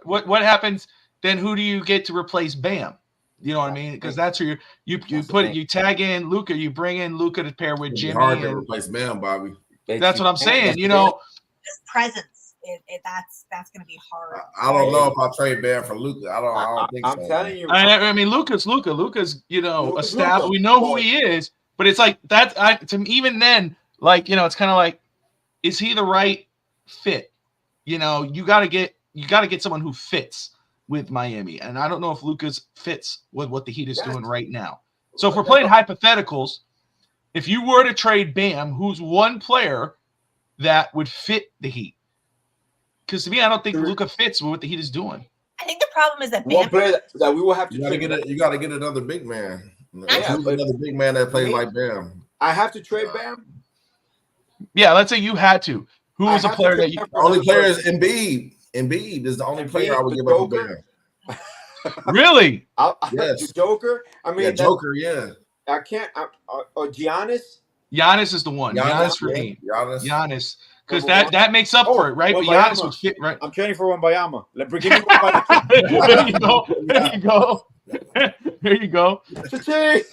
what happens then? Who do you get to replace Bam? You know what I mean? Because that's who you tag in Luka, you bring in Luka to pair with Jimmy.
Hard to replace Bam, Bobby.
That's what I'm saying.
His presence. That's going to be hard.
I don't know if I trade Bam for Luka. I don't think so.
I'm telling you.
I mean, Luka's established. We know who he is, but it's like that. To me, even then, like it's kind of like, is he the right fit? You got to get someone who fits with Miami, and I don't know if Luka's fits with what the Heat is doing right now. So if we're playing hypotheticals, if you were to trade Bam, who's one player that would fit the Heat? Because to me, I don't think Luka fits with what the Heat is doing.
I think the problem is that
one player that we will have to.
You got to get another big man. Another big man that plays like Bam.
I have to trade Bam.
Yeah, let's say you had to. Who was a
I had to
player
pick
that you?
him
The
for
only
that
player is
person.
Embiid. Embiid is the only player I would
the
give up for
Joker.
Bam.
Really?
Yes.
The Joker. I
Yeah,
mean,
Joker. Yeah,
I can't. Giannis.
Giannis is the one.
Giannis.
Giannis for
Yeah,
me.
Giannis.
Giannis, because
Number one.
that makes up for it, right? But Giannis would
Wembayama.
fit, right?
I'm training for Wembayama. Give me Wembayama.
There you go. There you go. There you go.
Cha-ching.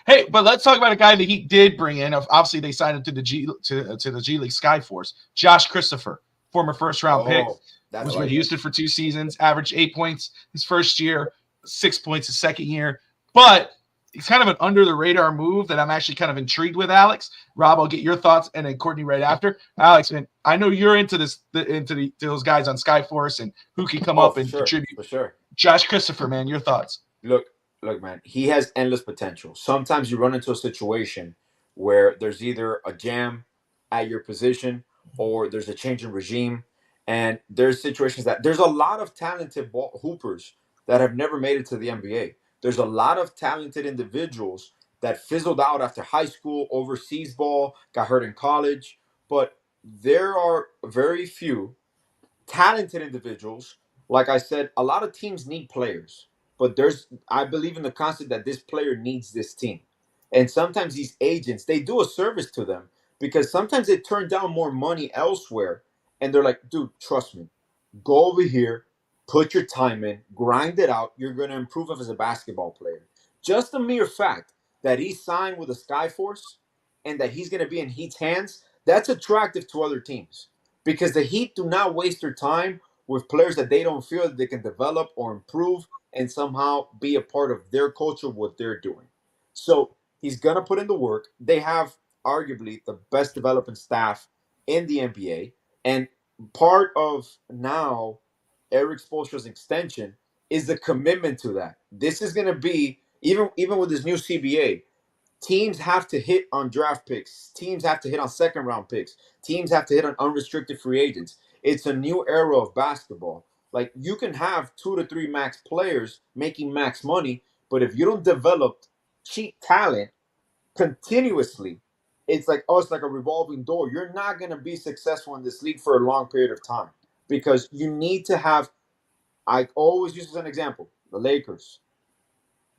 Hey, but let's talk about a guy that he did bring in. Obviously, they signed him to the G League Skyforce. Josh Christopher, former first-round pick,
That's
was
like
with Houston for 2 seasons, averaged 8 points his first year, 6 points his second year. But it's kind of an under-the-radar move that I'm actually kind of intrigued with, Alex. Rob, I'll get your thoughts, and then Courtney right after. Alex, man, I know you're into those guys on Skyforce and who can come up and contribute.
For sure.
Josh Christopher, man, your thoughts?
Look, man, he has endless potential. Sometimes you run into a situation where there's either a jam at your position or there's a change in regime. And there's situations that there's a lot of talented hoopers that have never made it to the NBA. There's a lot of talented individuals that fizzled out after high school, overseas ball, got hurt in college. But there are very few talented individuals. Like I said, a lot of teams need players, but I believe in the concept that this player needs this team. And sometimes these agents, they do a service to them because sometimes they turn down more money elsewhere. And they're like, dude, trust me, go over here, put your time in, grind it out. You're going to improve as a basketball player. Just the mere fact that he signed with the Skyforce and that he's going to be in Heat's hands, that's attractive to other teams. Because the Heat do not waste their time with players that they don't feel that they can develop or improve and somehow be a part of their culture, what they're doing. So he's going to put in the work. They have arguably the best development staff in the NBA. And part of now Eric Spoelstra's extension is the commitment to that. This is going to be, even with this new CBA, teams have to hit on draft picks. Teams have to hit on second-round picks. Teams have to hit on unrestricted free agents. It's a new era of basketball. Like, you can have 2 to 3 max players making max money, but if you don't develop cheap talent continuously, it's like a revolving door. You're not going to be successful in this league for a long period of time because you need to have, I always use as an example, the Lakers.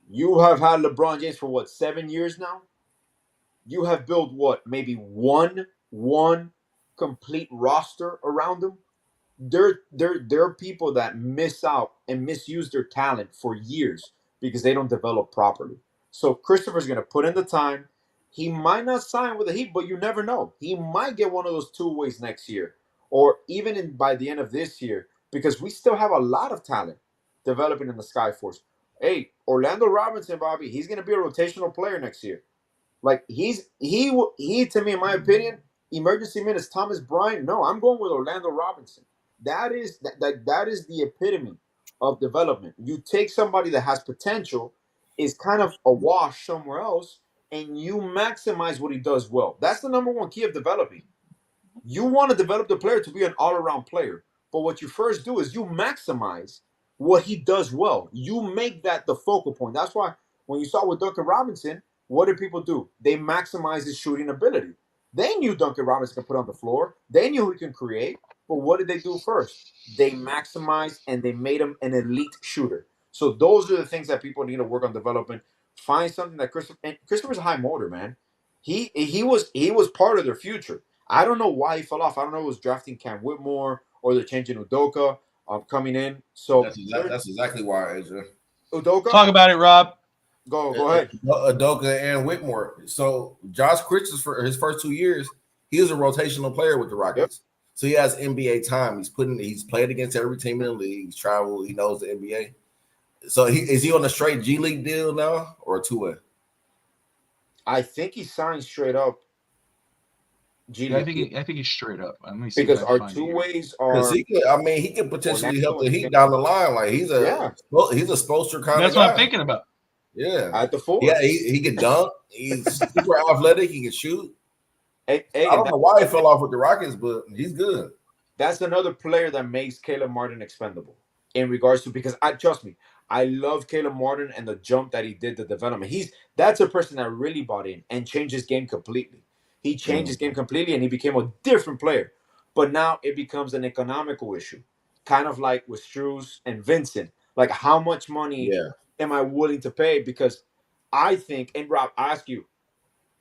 You have had LeBron James for 7 years now? You have built maybe one complete roster around them? There are people that miss out and misuse their talent for years because they don't develop properly. So Christopher's going to put in the time. He might not sign with the Heat, but you never know. He might get one of those 2 ways next year or even by the end of this year because we still have a lot of talent developing in the Skyforce. Hey, Orlando Robinson, Bobby, he's going to be a rotational player next year. Like he to me, in my opinion, emergency minutes Thomas Bryant. No, I'm going with Orlando Robinson. That is the epitome of development. You take somebody that has potential, is kind of a wash somewhere else, and you maximize what he does well. That's the number one key of developing. You want to develop the player to be an all-around player, but what you first do is you maximize what he does well. You make that the focal point. That's why when you saw with Duncan Robinson, what did people do? They maximized his shooting ability. They knew Duncan Robinson could put on the floor. They knew he can create. But what did they do first? They maximized and they made him an elite shooter. So those are the things that people need to work on developing. Find something that Christopher's a high motor, man. He was part of their future. I don't know why he fell off. I don't know if it was drafting Cam Whitmore or they're changing Udoka coming in. So
that's exactly why, AJ.
Udoka?
Talk about it, Rob.
Go ahead.
Udoka and Whitmore. So Josh Christopher, his first 2 years, he was a rotational player with the Rockets. Yep. So he has NBA time. He's played against every team in the league. He's traveled. He knows the NBA. So is he on a straight G League deal now or a 2-way?
I think he signed straight up.
G League. I think he's straight up.
Because our 2-ways are.
He could potentially help the Heat down the line. Like he's a Spoelstra kind of guy.
That's what I'm thinking about.
Yeah,
at the full.
Yeah, he can dunk. He's super athletic. He can shoot.
Hey,
I don't know why he fell off with the Rockets, but he's good.
That's another player that makes Caleb Martin expendable in regards to because trust me, I love Caleb Martin and the jump that he did, the development. That's a person that really bought in and changed his game completely. He changed his game completely, and he became a different player. But now it becomes an economical issue, kind of like with Struz and Vincent. Like, how much money am I willing to pay? Because I think, and Rob, I ask you,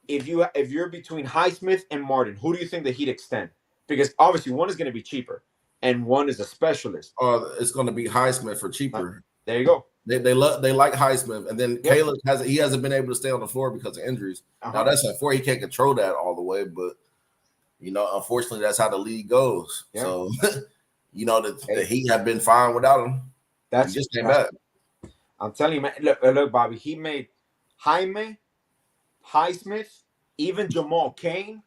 if you're between Highsmith and Martin, who do you think the Heat extend? Because obviously one is going to be cheaper, and one is a specialist.
It's going to be Highsmith for cheaper.
There you go.
They like Highsmith, and then Caleb hasn't been able to stay on the floor because of injuries. Now that's unfortunate. He can't control that all the way, but unfortunately, that's how the league goes. Yeah. So the Heat have been fine without him. He just came back.
I'm telling you, man. Look, Bobby. He made Jaime, Highsmith, even Jamal Cain,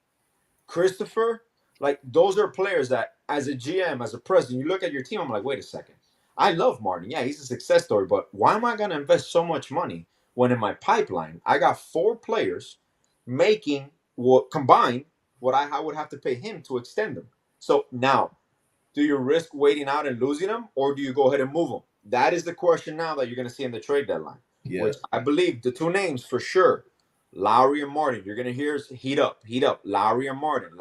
Christopher. Like, those are players that, as a GM, as a president, you look at your team. I'm like, wait a second. I love Martin. Yeah, he's a success story. But why am I going to invest so much money when in my pipeline I got 4 players making what combined what I would have to pay him to extend them? So now, do you risk waiting out and losing them, or do you go ahead and move them? That is the question now that you're going to see in the trade deadline. Yeah. Which I believe the 2 names for sure, Lowry and Martin. You're going to hear heat up. Lowry and Martin.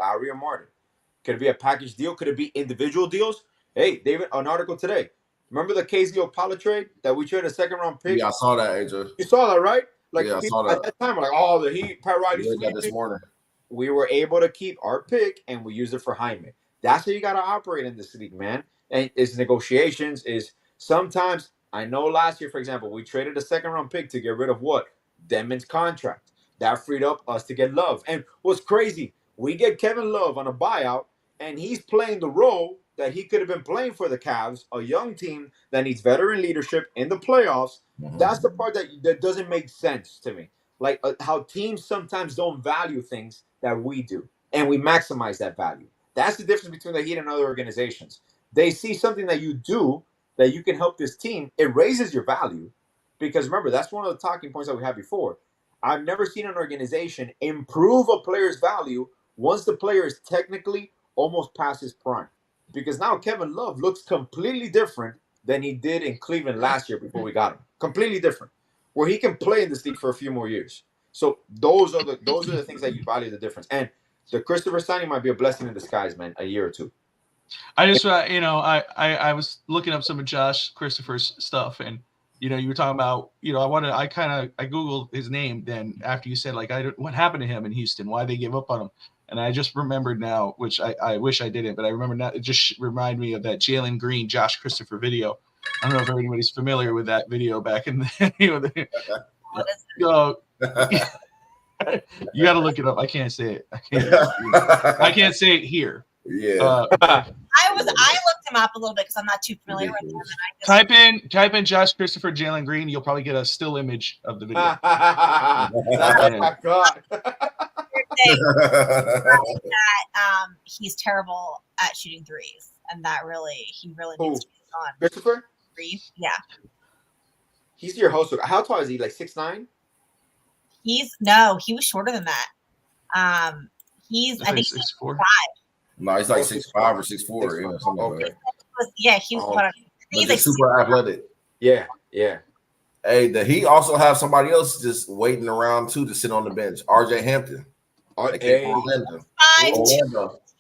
Could it be a package deal? Could it be individual deals? Hey, David, an article today. Remember the KZ Opala trade that we traded a 2nd-round pick?
Yeah, I saw that, AJ.
You saw that, right? Like,
I saw that.
At that time, we're like, oh, the Heat, Pat Riley.
This morning.
We were able to keep our pick, and we used it for Jaime. That's how you got to operate in this league, man. And it's negotiations. Is sometimes, I know last year, for example, we traded a 2nd-round pick to get rid of what? Denman's contract. That freed up us to get Love. And what's crazy, we get Kevin Love on a buyout, and he's playing the role that he could have been playing for the Cavs, a young team that needs veteran leadership in the playoffs. That's the part that doesn't make sense to me. Like how teams sometimes don't value things that we do, and we maximize that value. That's the difference between the Heat and other organizations. They see something that you do that you can help this team. It raises your value, because remember, that's one of the talking points that we had before. I've never seen an organization improve a player's value once the player is technically almost past his prime. Because now Kevin Love looks completely different than he did in Cleveland last year before we got him. Completely different. Where he can play in this league for a few more years. So those are the things that you value the difference. And the Christopher signing might be a blessing in disguise, man, a year or two.
I just I was looking up some of Josh Christopher's stuff, and you were talking about, I Googled his name then after you said, like, what happened to him in Houston, why they gave up on him. And I just remembered now, which I wish I didn't, but I remember now, it just reminded me of that Jalen Green, Josh Christopher video. I don't know if anybody's familiar with that video back in the you got to look it up. I can't say it. I can't say it here.
Yeah.
I looked him up a little bit because I'm not too familiar with him. And
type in Josh Christopher, Jalen Green. You'll probably get a still image of the video.
Oh my God.
That he's terrible at shooting threes, and that he really needs to be on.
Christopher?
Yeah.
He's your host. How tall is he? Like 6'9"?
He was shorter than that. He's I think
6'4".
No, he's like 6'5" or 6'4". Yeah, something like that.
Yeah, he's like
super athletic.
Yeah.
Hey, he also have somebody else just waiting around too to sit on the bench. RJ Hampton. Orlando.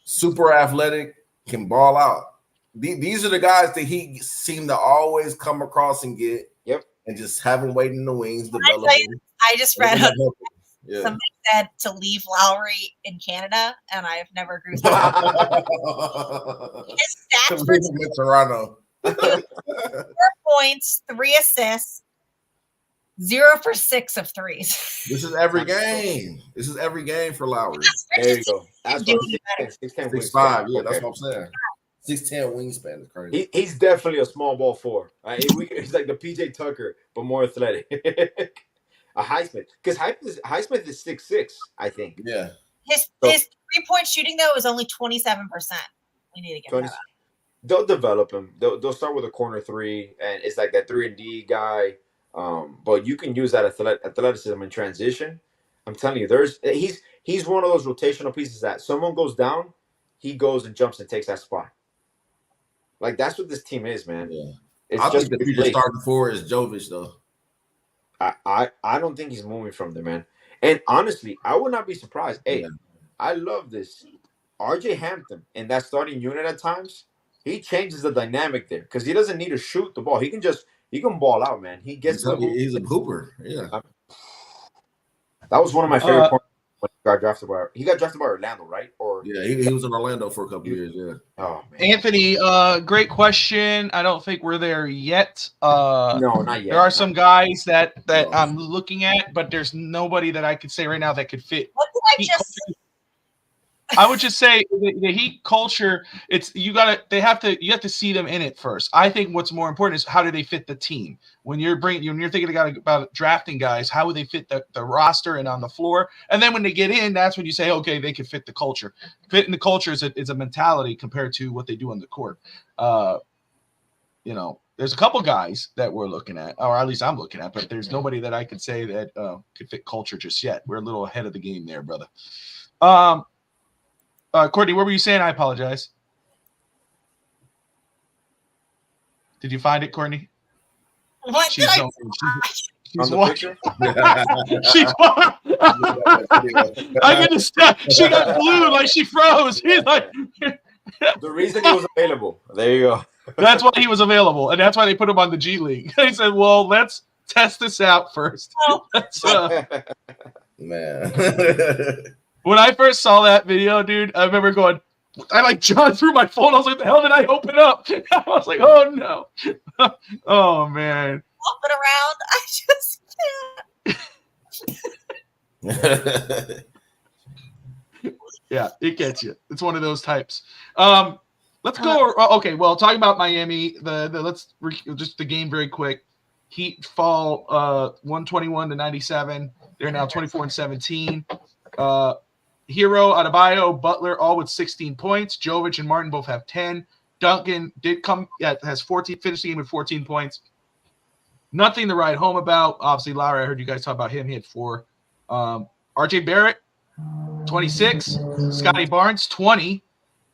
Super athletic, can ball out. These are the guys that he seemed to always come across and get.
Yep.
And just have them waiting in the wings.
I just read somebody said to leave Lowry in Canada, and I've never agreed with that. His stats for
Toronto.
4 points, 3 assists, 0 for 6 of threes.
This is every game. This is every game for Lowry.
There you go. That's
6'5". Yeah, that's what I'm saying. 6'10" wingspan is crazy.
He's definitely a small ball 4. He's like the PJ Tucker, but more athletic. A Highsmith, because Highsmith is 6'6", I think.
Yeah.
His 3-point shooting though is only 27%. We need to get that.
They'll develop him. They'll start with a corner 3, and it's like that 3-and-D guy. But you can use that athleticism in transition. I'm telling you, he's one of those rotational pieces that someone goes down, he goes and jumps and takes that spot. Like, that's what this team is, man.
Yeah. I think the future starting forward is Jovic, though.
I don't think he's moving from there, man. And honestly, I would not be surprised. Hey, I love this. RJ Hampton in that starting unit at times, he changes the dynamic there because he doesn't need to shoot the ball. He can ball out, man. He gets to the hoop.
He's a hooper. Yeah.
That was one of my favorite points when he got drafted by Orlando, right? Or
yeah, he was in Orlando for a couple years. Yeah.
Oh man,
Anthony, great question. I don't think we're there yet.
no, not yet.
There are some guys that I'm looking at, but there's nobody that I could say right now that could fit.
What did I just?
I would just say the Heat culture. You have to see them in it first. I think what's more important is how do they fit the team. When you're thinking about drafting guys, how would they fit the roster and on the floor? And then when they get in, that's when you say, okay, they can fit the culture. Fitting the culture is a mentality compared to what they do on the court. There's a couple guys that we're looking at, or at least I'm looking at, but there's nobody that I could say that could fit culture just yet. We're a little ahead of the game there, brother. Courtney, what were you saying? I apologize. Did you find it, Courtney?
What
she's
did
she's watching. She's I can just she got blue, like she froze. He's like
the reason he was available. There you go.
That's why he was available, and that's why they put him on the G League. They said, "Well, let's test this out first."
Man.
When I first saw that video, dude, I remember going, I John through my phone. I was like, the hell did I open up? I was like, oh no. Oh man.
Walking around, I just can't.
Yeah, it gets you. It's one of those types. Let's go. Okay, well, talking about Miami, just the game very quick. Heat fall 121-97. They're now 24-17. Hero, Adebayo, Butler, all with 16 points. Jovic and Martin both have 10. Duncan has 14, finished the game with 14 points. Nothing to write home about. Obviously, Lowry, I heard you guys talk about him. He had 4. RJ Barrett, 26. Scotty Barnes, 20.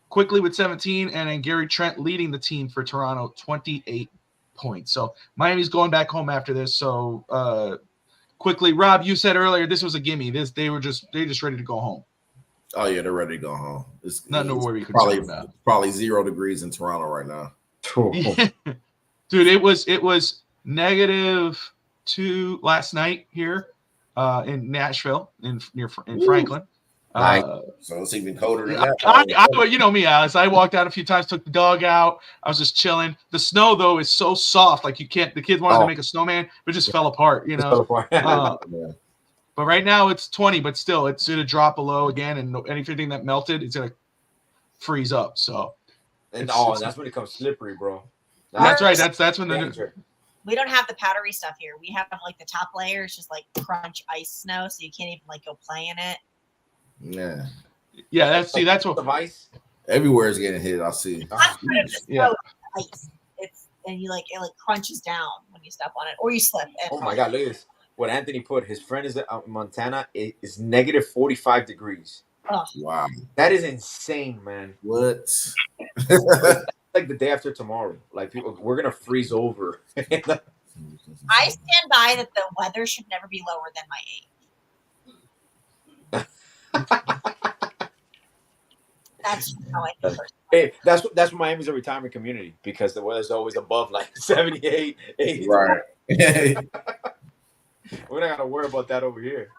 Quickly with 17. And then Gary Trent leading the team for Toronto, 28 points. So Miami's going back home after this. So quickly, Rob, you said earlier this was a gimme. They're just ready to go home.
Oh yeah, they're ready to go home. It's
worry
probably 0 degrees in Toronto right now.
Dude, it was -2 last night here in Nashville in Franklin.
So it's even colder than that.
You know me, Alice. I walked out a few times, took the dog out. I was just chilling. The snow though is so soft, like you can't. The kids wanted to make a snowman, but it just fell apart. But right now it's 20, but still it's going to drop below again, and anything that melted, it's going to freeze up. So,
that's when it becomes slippery, bro.
That's right. That's when
we don't have the powdery stuff here. We have like the top layer is just like crunch ice snow, so you can't even like go play in it.
Yeah. That's what
the ice
everywhere is getting hit. I see.
Yeah. Ice. And it crunches down when you step on it or you slip.
Oh my God! Look at this. What Anthony put, his friend is out in Montana. It is -45 degrees.
Oh.
Wow,
that is insane, man.
What?
Like the day after tomorrow. Like we're gonna freeze over.
I stand by that the weather should never be lower than my age. That's how I feel.
Hey, that's Miami's a retirement community because the weather's always above like 78, 80.
Right.
We're not gonna worry about that over here.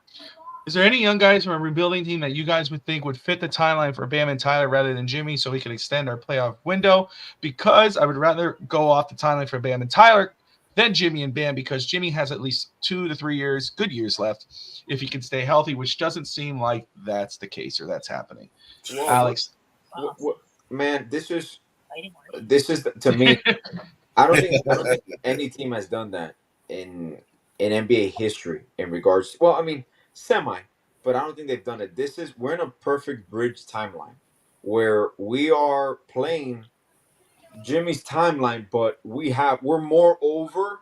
Is there any young guys from a rebuilding team that you guys would think would fit the timeline for Bam and Tyler rather than Jimmy so we can extend our playoff window? Because I would rather go off the timeline for Bam and Tyler than Jimmy and Bam because Jimmy has at least 2 to 3 years, good years left if he can stay healthy, which doesn't seem like that's the case or that's happening.
Whoa,
Alex.
Man, this is to me, I don't think any team has done that in NBA history in regards. Well, I mean, semi, but I don't think they've done it. We're in a perfect bridge timeline where we are playing Jimmy's timeline, but we're more over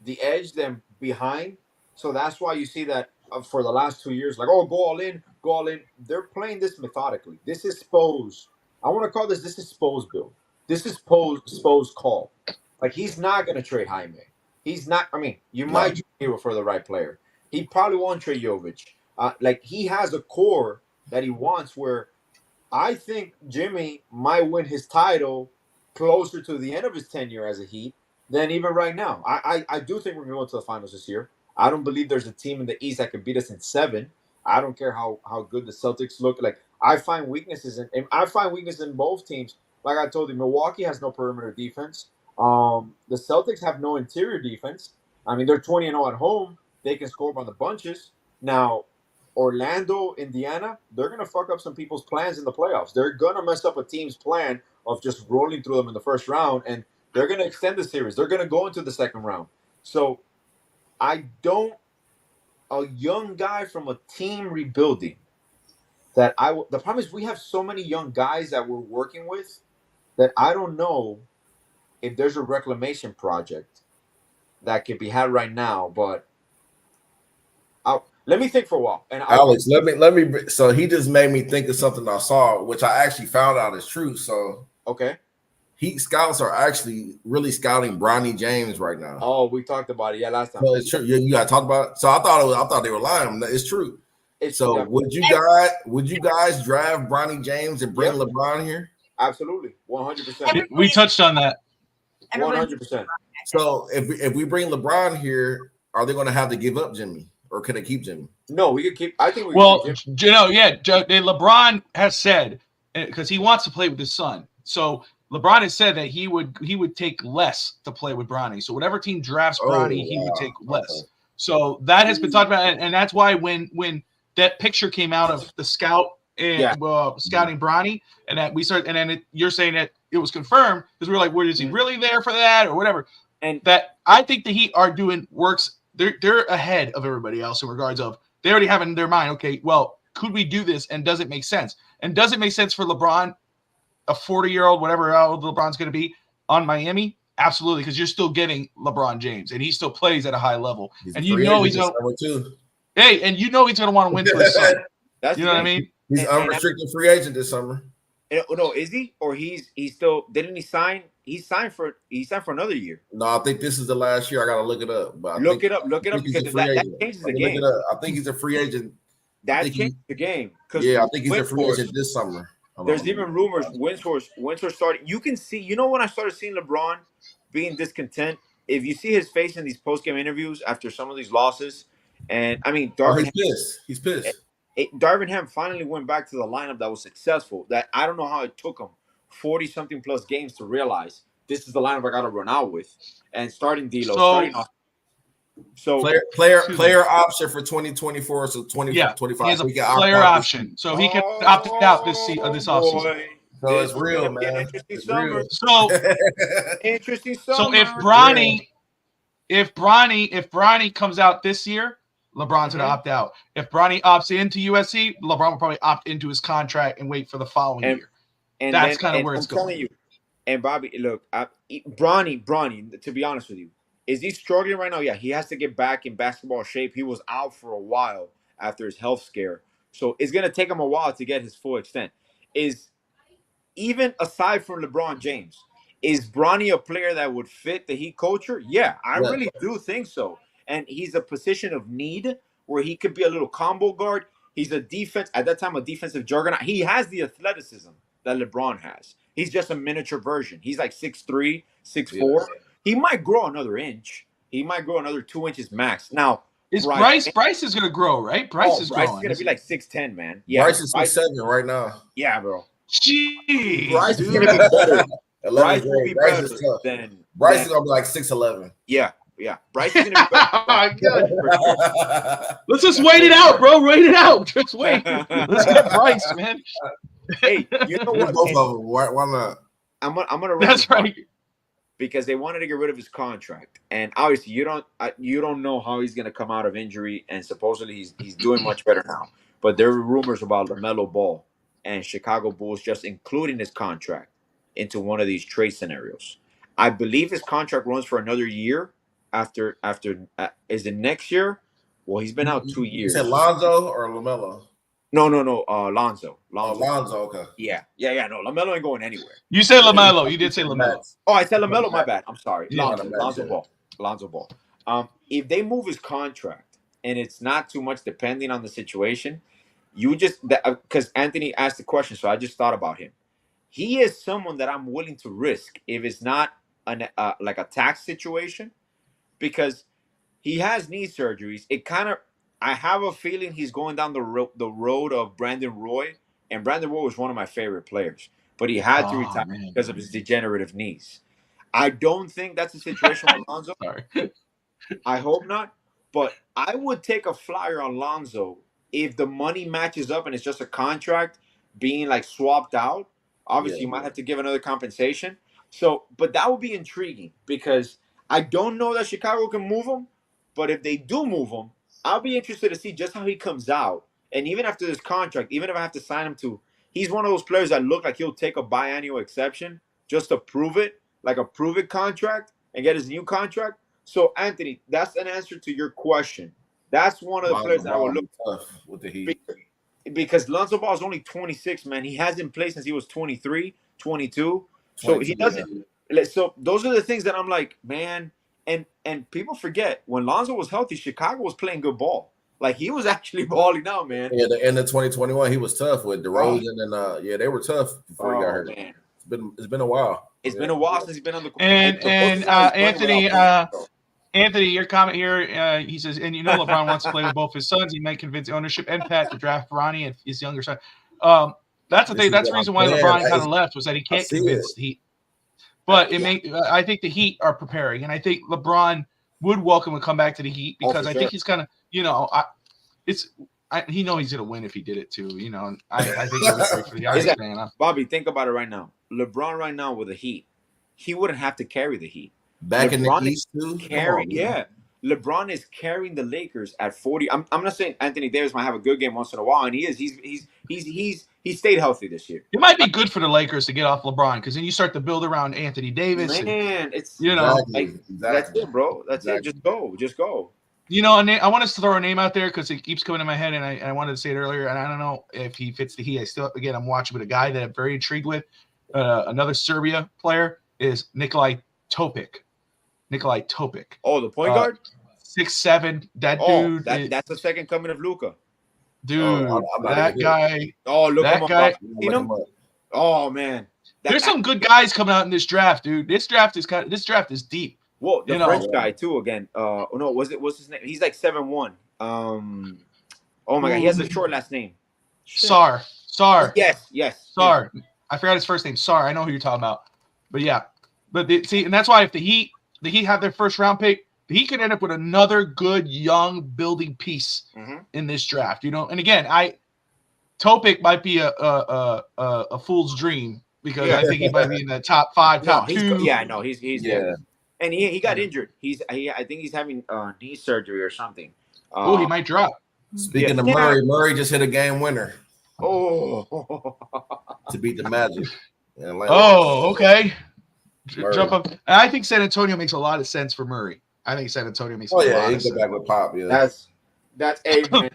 the edge than behind. So that's why you see that for the last 2 years, like, oh, go all in. They're playing this methodically. This is Spo's. I want to call this is Spo's build. This is Spo's call. Like, he's not going to trade Jaime. He's not. I mean, you might trade Hero for the right player. He probably won't trade Jovic. Like, he has a core that he wants. Where I think Jimmy might win his title closer to the end of his tenure as a Heat than even right now. I do think we're going to the finals this year. I don't believe there's a team in the East that can beat us in 7. I don't care how good the Celtics look. Like I find weaknesses in both teams. Like I told you, Milwaukee has no perimeter defense. The Celtics have no interior defense. I mean, they're 20-0 at home. They can score by the bunches. Now, Orlando, Indiana, they're going to fuck up some people's plans in the playoffs. They're going to mess up a team's plan of just rolling through them in the first round, and they're going to extend the series. They're going to go into the second round. So a young guy from a team rebuilding the problem is we have so many young guys that we're working with that I don't know if there's a reclamation project that can be had right now, but let me think for a while. And
Alex, let me. So he just made me think of something I saw, which I actually found out is true. So
okay,
Heat scouts are actually really scouting Bronny James right now.
Oh, we talked about it, last time.
So it's true. You got to talk about it. So I thought they were lying. It's true. So would you guys draft Bronny James and bring LeBron here?
Absolutely, 100%.
We touched on that.
100%.
So if we bring LeBron here, are they going to have to give up Jimmy, or can they keep Jimmy?
No, we could keep. I think we.
Well, LeBron has said, because he wants to play with his son. So LeBron has said that he would take less to play with Bronny. So whatever team drafts Bronny, he would take less. Okay. So that has been talked about, and that's why when that picture came out of the scout scouting Bronny, and that we started, and then you're saying that it was confirmed because we were like, "Where is he really there for that or whatever?" And that I think the Heat are doing works. They're ahead of everybody else in regards of they already have in their mind. Okay, well, could we do this? And does it make sense? And does it make sense for LeBron, a 40-year-old, whatever how old LeBron's going to be on Miami? Absolutely, because you're still getting LeBron James, and he still plays at a high level. And you know he's going to. Hey, and you know he's going to want to win for his son. You know what I mean?
He's unrestricted free agent this summer.
No, is he? Or he's still? Didn't he sign? He signed for another year.
No, I think this is the last year. I gotta look it up. But
look it up because that changes the game.
I think he's a free agent.
That changes the game.
Yeah, I think he's a free agent this summer.
There's even rumors Windsor's starting. You can see. You know when I started seeing LeBron being discontent. If you see his face in these post-game interviews after some of these losses, and I mean,
he's pissed.
Darvin Ham finally went back to the lineup that was successful. That I don't know how it took him 40-something plus games to realize this is the lineup I got to run out with. And starting D'Lo,
player option for 2024, so 2025.
He has a player option, so he can opt out this offseason.
So it's real, man. It's real.
So
interesting summer.
So if Bronny comes out this year, LeBron's going to opt out. If Bronny opts into USC, LeBron will probably opt into his contract and wait for the following year. And that's kind of where it's going.
Telling you, and Bobby, look, Bronny, to be honest with you, is he struggling right now? Yeah, he has to get back in basketball shape. He was out for a while after his health scare. So it's going to take him a while to get his full extent. Even aside from LeBron James, is Bronny a player that would fit the Heat culture? Yeah, I really do think so. And he's a position of need where he could be a little combo guard. He's a defensive juggernaut. He has the athleticism that LeBron has. He's just a miniature version. He's like 6'3", 6'4". Yeah. He might grow another inch. He might grow another 2 inches max. Now,
Bryce is going to grow, right? Bryce is
going to be like 6'10", man. Yeah,
Bryce is 6'7" right now.
Yeah, bro.
Jeez.
Bryce is going to be better. Bryce will be better than
Bryce is going to be like 6'11".
Yeah. Bryce is going to be better.
Oh, my God. Let's just wait it out, bro. Wait it out. Just wait. Let's get Bryce, man.
Hey, you know what?
Both of them. Why not?
I'm gonna.
That's right.
Because they wanted to get rid of his contract, and obviously you don't know how he's gonna come out of injury, and supposedly he's doing much better now. But there were rumors about LaMelo Ball and Chicago Bulls just including his contract into one of these trade scenarios. I believe his contract runs for another year. After is it next year? Well, he's been out 2 years.
You said Lonzo or LaMelo?
No. Lonzo.
Lonzo. Okay.
Yeah. No, LaMelo ain't going anywhere.
You said LaMelo. You did say LaMelo.
Oh, I said LaMelo. My bad. I'm sorry. Lonzo Ball. If they move his contract and it's not too much depending on the situation, You just because Anthony asked the question, so I just thought about him. He is someone that I'm willing to risk if it's not like a tax situation, because he has knee surgeries. I have a feeling he's going down the road of Brandon Roy, and Brandon Roy was one of my favorite players, but he had to retire because of his degenerative knees. I don't think that's the situation with Lonzo.
Sorry.
I hope not, but I would take a flyer on Lonzo if the money matches up and it's just a contract being like swapped out. Obviously, you might have to give another compensation. So, but that would be intriguing because I don't know that Chicago can move him, but if they do move him, I'll be interested to see just how he comes out. And even after this contract, even if I have to sign him to, he's one of those players that look like he'll take a biannual exception just to prove it, like a prove-it contract and get his new contract. So, Anthony, that's an answer to your question. That's one of the players that I would look
tough with the Heat.
Because Lonzo Ball is only 26, man. He hasn't played since he was 23, 22. So he doesn't. Yeah. So those are the things that I'm like, man. And people forget when Lonzo was healthy, Chicago was playing good ball. Like he was actually balling out, man.
Yeah, the end of 2021, he was tough with DeRozan and they were tough before he got hurt.
Man.
It's been a while.
It's been a while since he's been on the court.
And Anthony, your comment here, he says, and LeBron wants to play with both his sons. He might convince ownership and Pat to draft Bronny and his younger son. That's the thing. That's the reason why LeBron kind of left, was that he can't convince the Heat. But I think the Heat are preparing, and I think LeBron would welcome a comeback to the Heat because I think he's kind of, he knows he's going to win if he did it too. And I think it was great for the Irish fan.
Bobby, think about it right now. LeBron right now with the Heat, he wouldn't have to carry the Heat.
Back
LeBron
in the East too.
LeBron is carrying the Lakers at 40. I'm not saying Anthony Davis might have a good game once in a while, and he is. He stayed healthy this year.
It might be good for the Lakers to get off LeBron because then you start to build around Anthony Davis.
Man,
it's
exactly.
That's it, bro. That's it. Just go.
I want us to throw a name out there because it keeps coming to my head, and I wanted to say it earlier, and I don't know if he fits the Heat. I'm watching with a guy that I'm very intrigued with. Another Serbia player is Nikolai Topic.
Oh, the point guard?
6'7". That dude.
That's the second coming of Luka.
Dude, that guy.
Oh, look
that guy.
Oh man.
There's some good guys coming out in this draft, dude. This draft is deep.
Well, the French guy too. Again, what's his name? He's like 7'1". Oh my god, he has a short last name.
Sar.
Yes.
Sar. I forgot his first name. Sar. I know who you're talking about. But yeah, and that's why if the Heat have their first round pick, the Heat could end up with another good young building piece in this draft. And again, Topic might be a fool's dream because I think he might be in the top 5, top 2.
He's and he got injured. I think he's having knee surgery or something.
He might drop.
Speaking of Murray just hit a game winner.
Oh,
to beat the Magic.
Okay.
Murray.
Jump up. I think San Antonio makes a lot of sense for Murray. I think San Antonio makes a lot of sense.
He go back with Pop. Yeah,
that's man.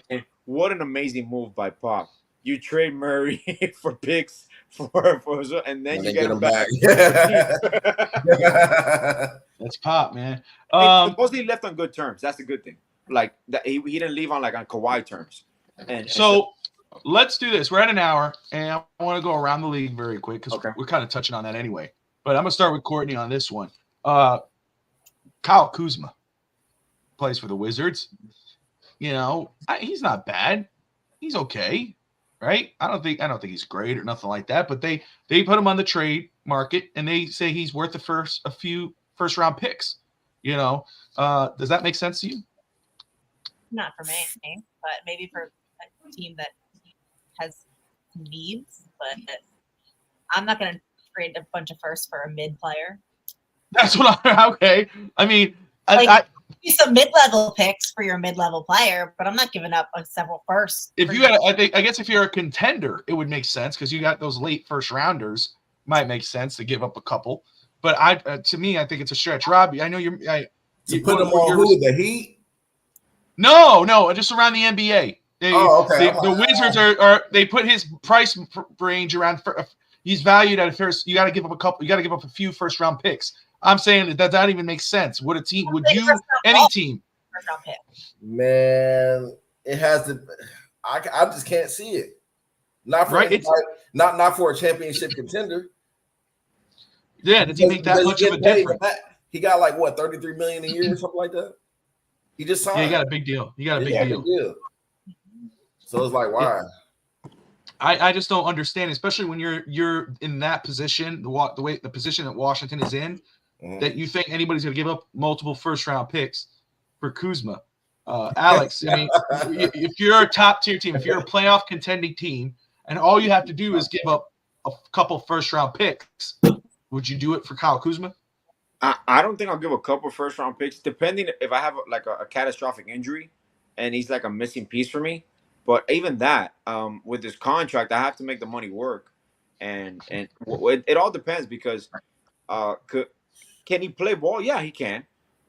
What an amazing move by Pop. You trade Murray for picks and then you get him back.
That's Pop, man.
Supposedly he left on good terms. That's a good thing. Like that, he didn't leave on Kawhi terms. And so
let's do this. We're at an hour, and I want to go around the league very quick because we're kind of touching on that anyway. But I'm gonna start with Courtney on this one. Kyle Kuzma plays for the Wizards. He's not bad. He's okay, right? I don't think he's great or nothing like that. But they put him on the trade market, and they say he's worth a few first round picks. Does that make sense to you?
Not for me, but maybe for a team that has needs. But I'm not going to trade a bunch of firsts for a mid player.
That's what okay. I mean,
some mid-level picks for your mid-level player, but I'm not giving up several firsts.
If you I guess if you're a contender, it would make sense because you got those late first rounders. Might make sense to give up a couple, but to me, I think it's a stretch. Robbie, I know you
put them on who, the Heat?
No, just around the NBA. The Wizards are they put his price range around. He's valued at a first. You got to give up a couple. You got to give up a few first round picks. I'm saying that even makes sense. Would a team? Would you? Any team?
First round pick.
Man, it has to. I just can't see it. Not for
Right,
anybody, not for a championship contender.
Yeah, does he make that much of a difference?
He got like what, $33 million a year or something like that. He just signed.
Yeah, he got a big deal. Big deal.
So it's like, why?
I just don't understand, especially when you're in that position, the position that Washington is in, that you think anybody's going to give up multiple first-round picks for Kuzma. Alex, I mean, if you're a top-tier team, if you're a playoff contending team, and all you have to do is give up a couple first-round picks, would you do it for Kyle Kuzma?
I don't think I'll give a couple first-round picks, depending if I have like a catastrophic injury and he's like a missing piece for me. But even that, with this contract, I have to make the money work, and it all depends because can he play ball? Yeah, he can.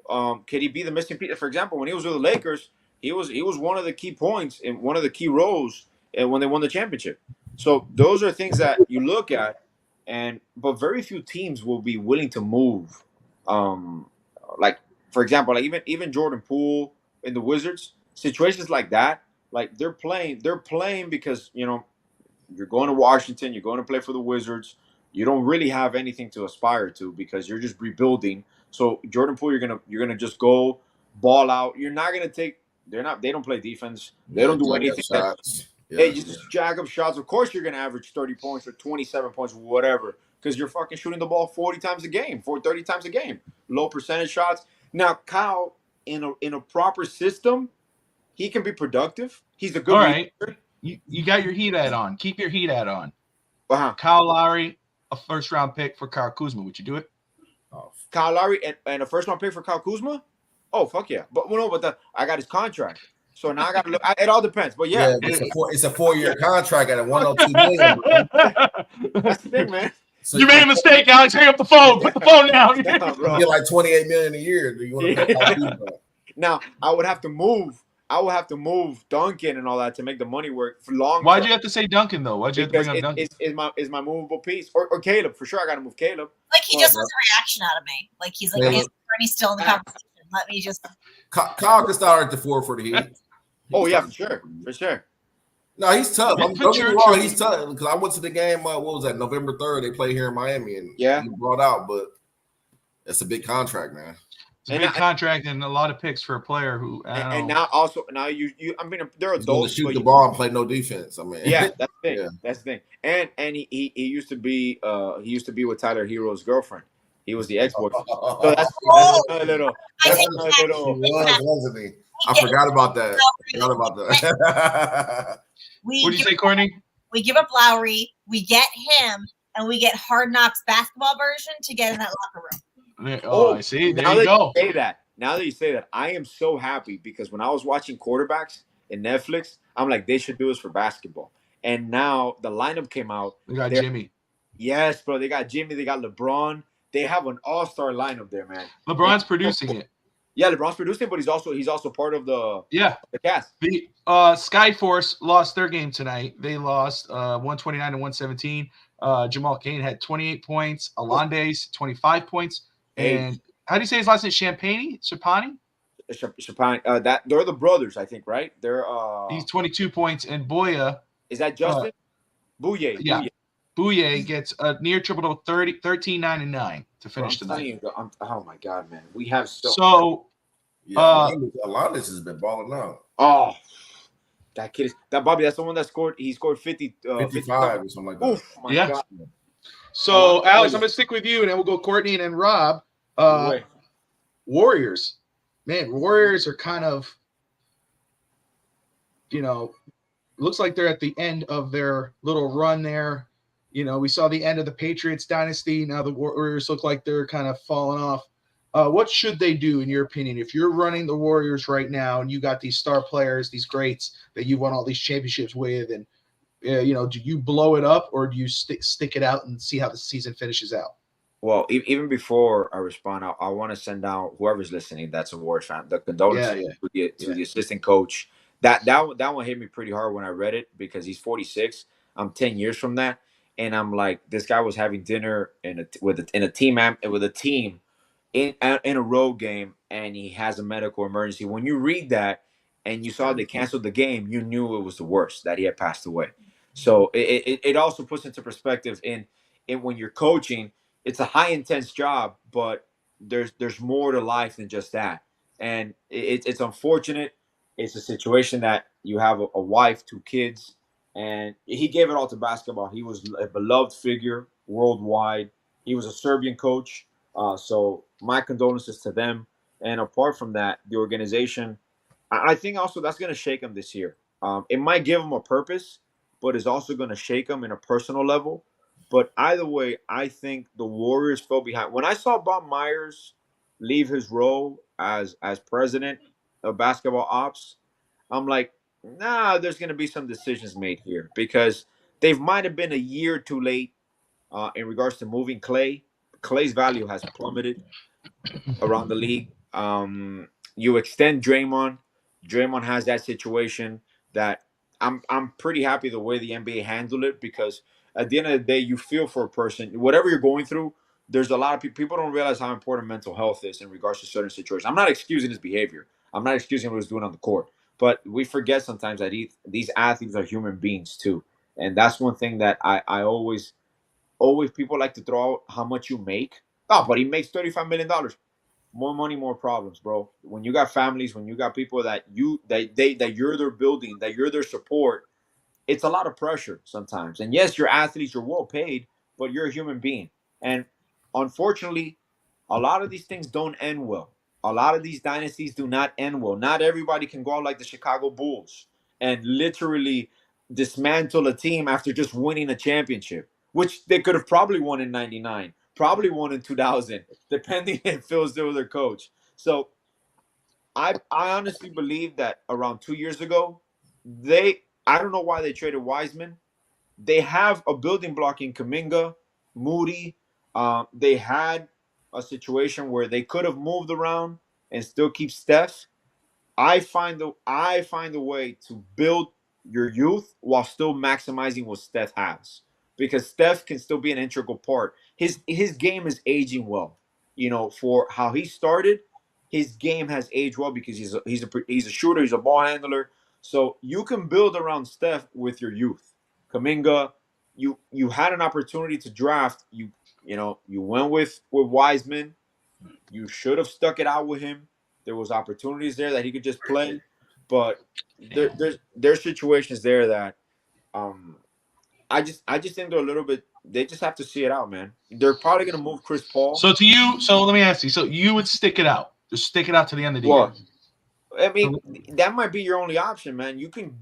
Can he be the missing piece? For example, when he was with the Lakers, he was one of the key points in one of the key roles when they won the championship. So those are things that you look at, but very few teams will be willing to move. Like for example, like even Jordan Poole in the Wizards, situations like that. Like they're playing because you're going to Washington, you're going to play for the Wizards. You don't really have anything to aspire to because you're just rebuilding. So Jordan Poole, you're gonna just go ball out. You're not gonna take. They don't play defense. They don't do anything. They just jack up shots. Of course, you're gonna average 30 points or 27 points, whatever, because you're fucking shooting the ball 40 times a game, 30 times a game. Low percentage shots. Now Kyle, in a proper system, he can be productive. He's a good.
All right. You got your heat hat on. Keep your heat hat on.
Uh-huh.
Kyle Lowry, a first-round pick for Kyle Kuzma. Would you do it?
Kyle Lowry and a first-round pick for Kyle Kuzma? Oh, fuck yeah. But I got his contract. So now I got to look. It all depends. But yeah.
It's a 4-year contract at a $102 million.
That's the thing, man.
So you made a mistake, Alex. Hang up the phone. Put the phone down.
You get like $28 million a year. Do you want to pay
Now, I would have to move Duncan and all that to make the money work for long.
Why'd you have to say Duncan though? Why'd you have to bring up Duncan?
Is my movable piece or Caleb for sure? I got to move Caleb.
Like he just wants a reaction out of me. Like he's like, is Courtney still in the conversation? Let me just.
Kyle can start at the 4 for the Heat.
Oh yeah, for sure.
No, he's tough. Don't get me wrong, he's tough because I went to the game. What was that? November 3rd. They play here in Miami, and he brought out. But it's a big contract, man.
It's a big contract and a lot of picks for a player who.
Now you. I mean, they're adults.
Shoot the ball and play no defense. I mean,
yeah, that's the thing. Yeah. That's the thing. And he used to be with Tyler Hero's girlfriend. He was the ex-boyfriend. So that's another little.
Wasn't he? I forgot about that.
What did you say, Courtney?
We give up Lowry, we get him, and we get Hard Knocks basketball version to get in that locker room.
I see. There you go.
Now that you say that, I am so happy because when I was watching quarterbacks in Netflix, I'm like, they should do this for basketball. And now the lineup came out.
They got Jimmy.
Yes, bro. They got Jimmy. They got LeBron. They have an all-star lineup there, man.
LeBron's producing it.
Yeah, LeBron's producing, but he's also part of the cast.
The Skyforce lost their game tonight. They lost 129 to 117. Jamal Cain had 28 points. Alonde's 25 points. And how do you say his last name? Champagny?
That they're the brothers, I think, right? They're
he's 22 points, and Boya
is that Justin? Bouye.
Yeah. Bouye gets a near triple 13, 9, and 9 to finish the night.
Oh my god, man. We have
Alondes has been balling out.
Oh, that kid is Bobby. That's the one that scored. He scored
55 or something like that.
Oof, my god.
So, Alex, I'm going to stick with you, and then we'll go Courtney and then Rob. Warriors. Man, Warriors are kind of, looks like they're at the end of their little run there. We saw the end of the Patriots dynasty. Now the Warriors look like they're kind of falling off. What should they do, in your opinion? If you're running the Warriors right now and you got these star players, these greats that you won all these championships with, and do you blow it up or do you stick it out and see how the season finishes out?
Well, even before I respond, I want to send out whoever's listening that's a Warriors fan the condolences to the assistant coach. That one hit me pretty hard when I read it because he's 46. I'm 10 years from that, and I'm like, this guy was having dinner with a team in a road game, and he has a medical emergency. When you read that, and you saw they canceled the game, you knew it was the worst, that he had passed away. So it also puts into perspective in when you're coaching, it's a high intense job, but there's more to life than just that. And it's unfortunate. It's a situation that you have a wife, 2 kids, and he gave it all to basketball. He was a beloved figure worldwide. He was a Serbian coach. So my condolences to them. And apart from that, the organization, I think also that's going to shake him this year. It might give him a purpose, but it's also going to shake him in a personal level. But either way, I think the Warriors fell behind. When I saw Bob Myers leave his role as president of basketball ops, I'm like, nah, there's going to be some decisions made here because they might have been a year too late in regards to moving Clay. Clay's value has plummeted around the league. You extend Draymond. Draymond has that situation that I'm pretty happy the way the NBA handled it because at the end of the day, you feel for a person, whatever you're going through. There's a lot of people don't realize how important mental health is in regards to certain situations. I'm not excusing his behavior. I'm not excusing what he's doing on the court, but we forget sometimes that these athletes are human beings too, and that's one thing that I always people like to throw out how much you make. Oh, but he makes $35 million. More money, more problems, bro. When you got families, when you got people that you're their building, that you're their support, it's a lot of pressure sometimes. And yes, you're athletes, you're well paid, but you're a human being. And unfortunately, a lot of these things don't end well. A lot of these dynasties do not end well. Not everybody can go out like the Chicago Bulls and literally dismantle a team after just winning a championship, which they could have probably won in 99, probably won in 2000, depending if Phil's still their coach. So I honestly believe that around 2 years ago, I don't know why they traded Wiseman. They have a building block in Kuminga, Moody. They had a situation where they could have moved around and still keep Steph. I find a way to build your youth while still maximizing what Steph has, because Steph can still be an integral part. His game is aging well. You know, for how he started, his game has aged well because he's a shooter, he's a ball handler. So you can build around Steph with your youth. Kuminga, you had an opportunity to draft. You went with Wiseman. You should have stuck it out with him. There was opportunities there that he could just play, but there's situations there that I just think they're a little bit. They just have to see it out, man. They're probably gonna move Chris Paul.
So let me ask you. So you would stick it out, just stick it out to the end of the year.
I mean, that might be your only option, man. You can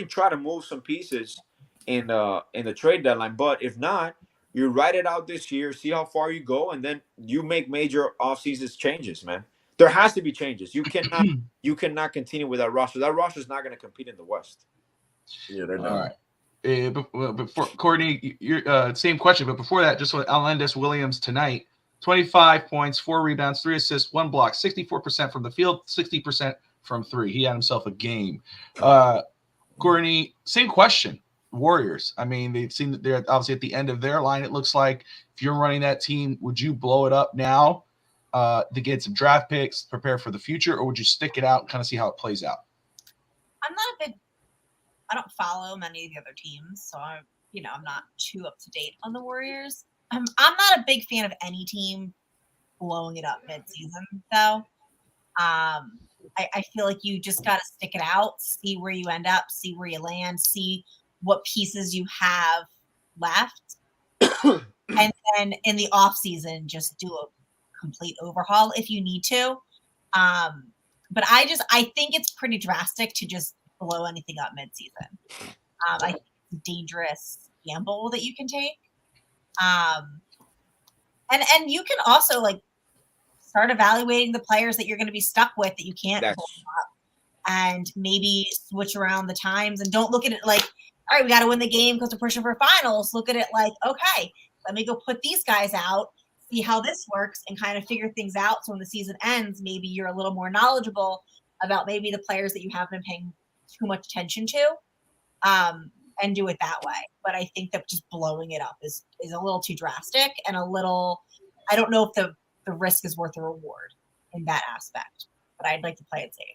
try to move some pieces in the trade deadline, but if not, you write it out this year, see how far you go, and then you make major offseason changes, man. There has to be changes. You cannot continue with that roster. That roster is not going to compete in the West.
Yeah, they're not.
All right. Before Courtney, same question, but before that, just with Alendis Williams tonight, 25 points, 4 rebounds, 3 assists, 1 block, 64% from the field, 60% from 3. He had himself a game. Courtney, same question. Warriors. I mean, they've seen that they're obviously at the end of their line. It looks like if you're running that team, would you blow it up now to get some draft picks, prepare for the future, or would you stick it out and kind of see how it plays out?
I don't follow many of the other teams, so I'm not too up to date on the Warriors. I'm not a big fan of any team blowing it up mid-season, though. I feel like you just got to stick it out, see where you end up, see where you land, see what pieces you have left, and then in the off season, just do a complete overhaul if you need to. But I think it's pretty drastic to just blow anything up mid-season. I think it's a dangerous gamble that you can take. And you can also start evaluating the players that you're going to be stuck with that you can't blow up, and maybe switch around the times, and don't look at it like, all right, we got to win the game because we're pushing for finals. Look at it like, okay, let me go put these guys out, see how this works, and kind of figure things out. So when the season ends, maybe you're a little more knowledgeable about maybe the players that you haven't been paying too much attention to, and do it that way. But I think that just blowing it up is a little too drastic, and a little, I don't know if the risk is worth the reward in that aspect, but I'd like to play it safe.